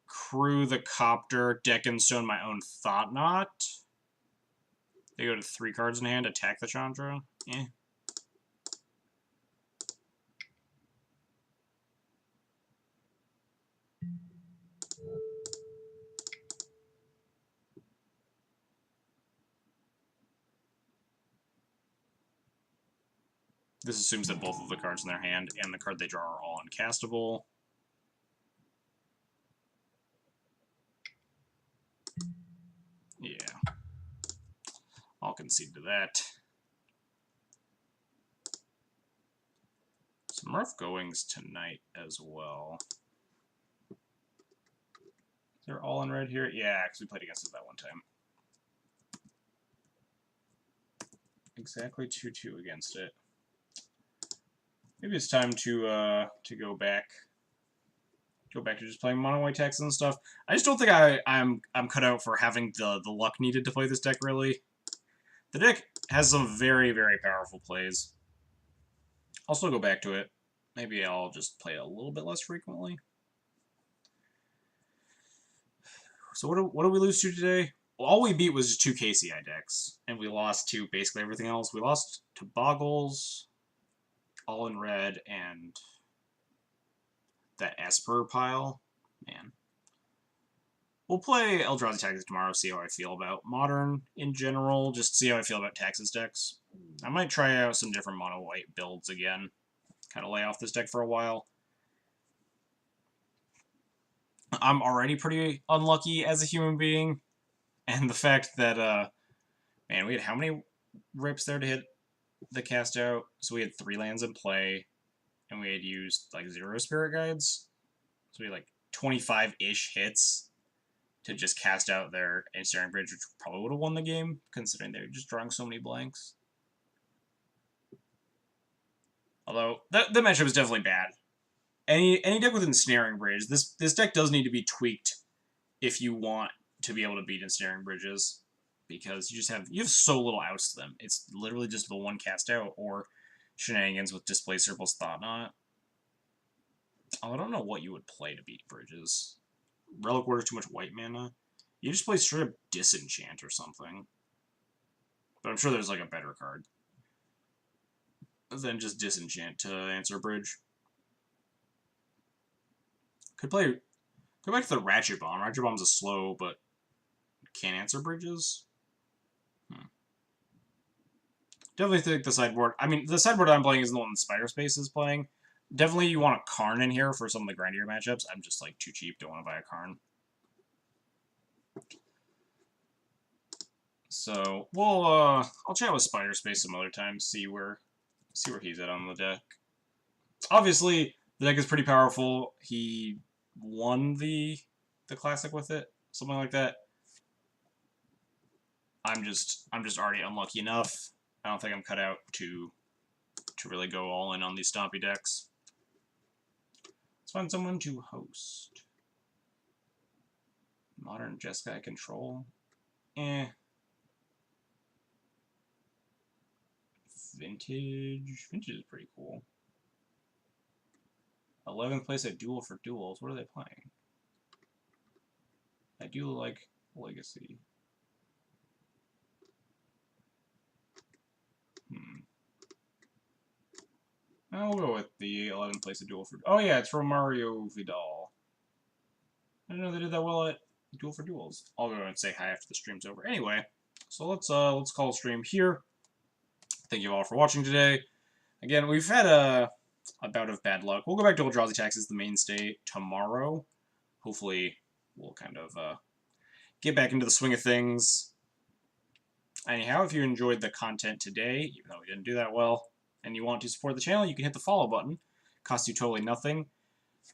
crew the Copter, deck and stone my own Thought Knot. They go to 3 cards in hand, attack the Chandra. Eh. This assumes that both of the cards in their hand and the card they draw are all uncastable. Yeah. I'll concede to that. Some rough goings tonight as well. They're all in red here? Yeah, because we played against it that one time. Exactly 2-2 against it. Maybe it's time to go back to just playing mono white Texans and stuff. I just don't think I'm cut out for having the luck needed to play this deck, really. The deck has some very, very powerful plays. I'll still go back to it. Maybe I'll just play it a little bit less frequently. So what do we lose to today? Well, all we beat was just 2 KCI decks, and we lost to basically everything else. We lost to Boggles, all in red, and that Esper pile. Man. We'll play Eldrazi Taxes tomorrow, see how I feel about Modern in general, just see how I feel about Taxes decks. I might try out some different mono-white builds again. Kind of lay off this deck for a while. I'm already pretty unlucky as a human being, and the fact that, man, we had how many rips there to hit the cast out? So we had 3 lands in play, and we had used, like, 0 Spirit Guides. So we had, like, 25-ish hits. to just cast out their Ensnaring Bridge, which probably would have won the game, considering they're just drawing so many blanks. Although, the matchup is definitely bad. Any deck with Ensnaring Bridge, this deck does need to be tweaked if you want to be able to beat Ensnaring Bridges, because you have so little outs to them. It's literally just the one cast out, or shenanigans with Displacer plus Thought-Knot. Oh, I don't know what you would play to beat Bridges. Relic Ward is too much white mana. You just play straight up Disenchant or something. But I'm sure there's like a better card than just Disenchant to answer Bridge. Could play. Go back to the Ratchet Bomb. Ratchet Bomb's a slow, but can't answer Bridges. Definitely think the sideboard. I mean, the sideboard I'm playing isn't the one that Spider Space is playing. Definitely you want a Karn in here for some of the grindier matchups. I'm just like too cheap, don't want to buy a Karn. So we'll I'll chat with Spider Space some other time, see where he's at on the deck. Obviously, the deck is pretty powerful. He won the classic with it, something like that. I'm just already unlucky enough. I don't think I'm cut out to really go all in on these Stompy decks. Let's find someone to host. Modern Jeskai Control. Vintage. Vintage is pretty cool. 11th place at Duel for Duels. What are they playing? I do like Legacy. I'll go with the 11th place at Duel for... Oh yeah, it's Romario Vidal. I didn't know they did that well at Duel for Duels. I'll go and say hi after the stream's over. Anyway, so let's call the stream here. Thank you all for watching today. Again, we've had a bout of bad luck. We'll go back to Eldrazi Tax as the mainstay tomorrow. Hopefully, we'll kind of get back into the swing of things. Anyhow, if you enjoyed the content today, even though we didn't do that well, and you want to support the channel, you can hit the follow button. Costs you totally nothing.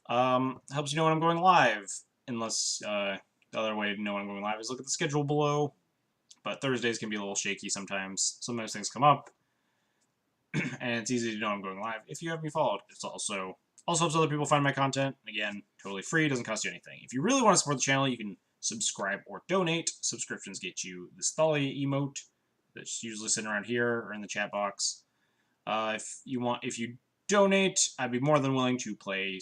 Helps you know when I'm going live. Unless the other way to know when I'm going live is look at the schedule below. But Thursdays can be a little shaky sometimes. Sometimes things come up. And it's easy to know I'm going live if you have me followed. It's also helps other people find my content. Again, totally free, doesn't cost you anything. If you really want to support the channel, you can subscribe or donate. Subscriptions get you this Thalia emote that's usually sitting around here or in the chat box. If you donate, I'd be more than willing to play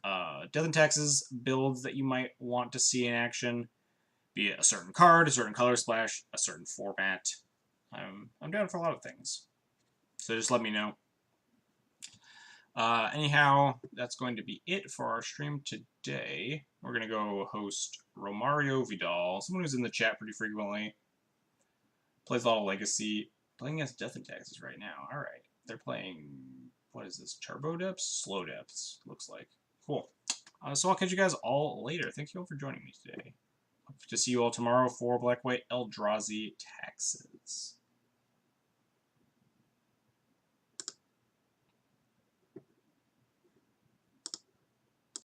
Death and Taxes builds that you might want to see in action. Be it a certain card, a certain color splash, a certain format. I'm down for a lot of things. So just let me know. Anyhow, that's going to be it for our stream today. We're going to go host Romario Vidal, someone who's in the chat pretty frequently. Plays a lot of Legacy. Playing against Death and Taxes right now. Alright. They're playing, what is this, Turbo Depths? Slow Depths, looks like. Cool. So I'll catch you guys all later. Thank you all for joining me today. Hope to see you all tomorrow for Black White Eldrazi Taxes.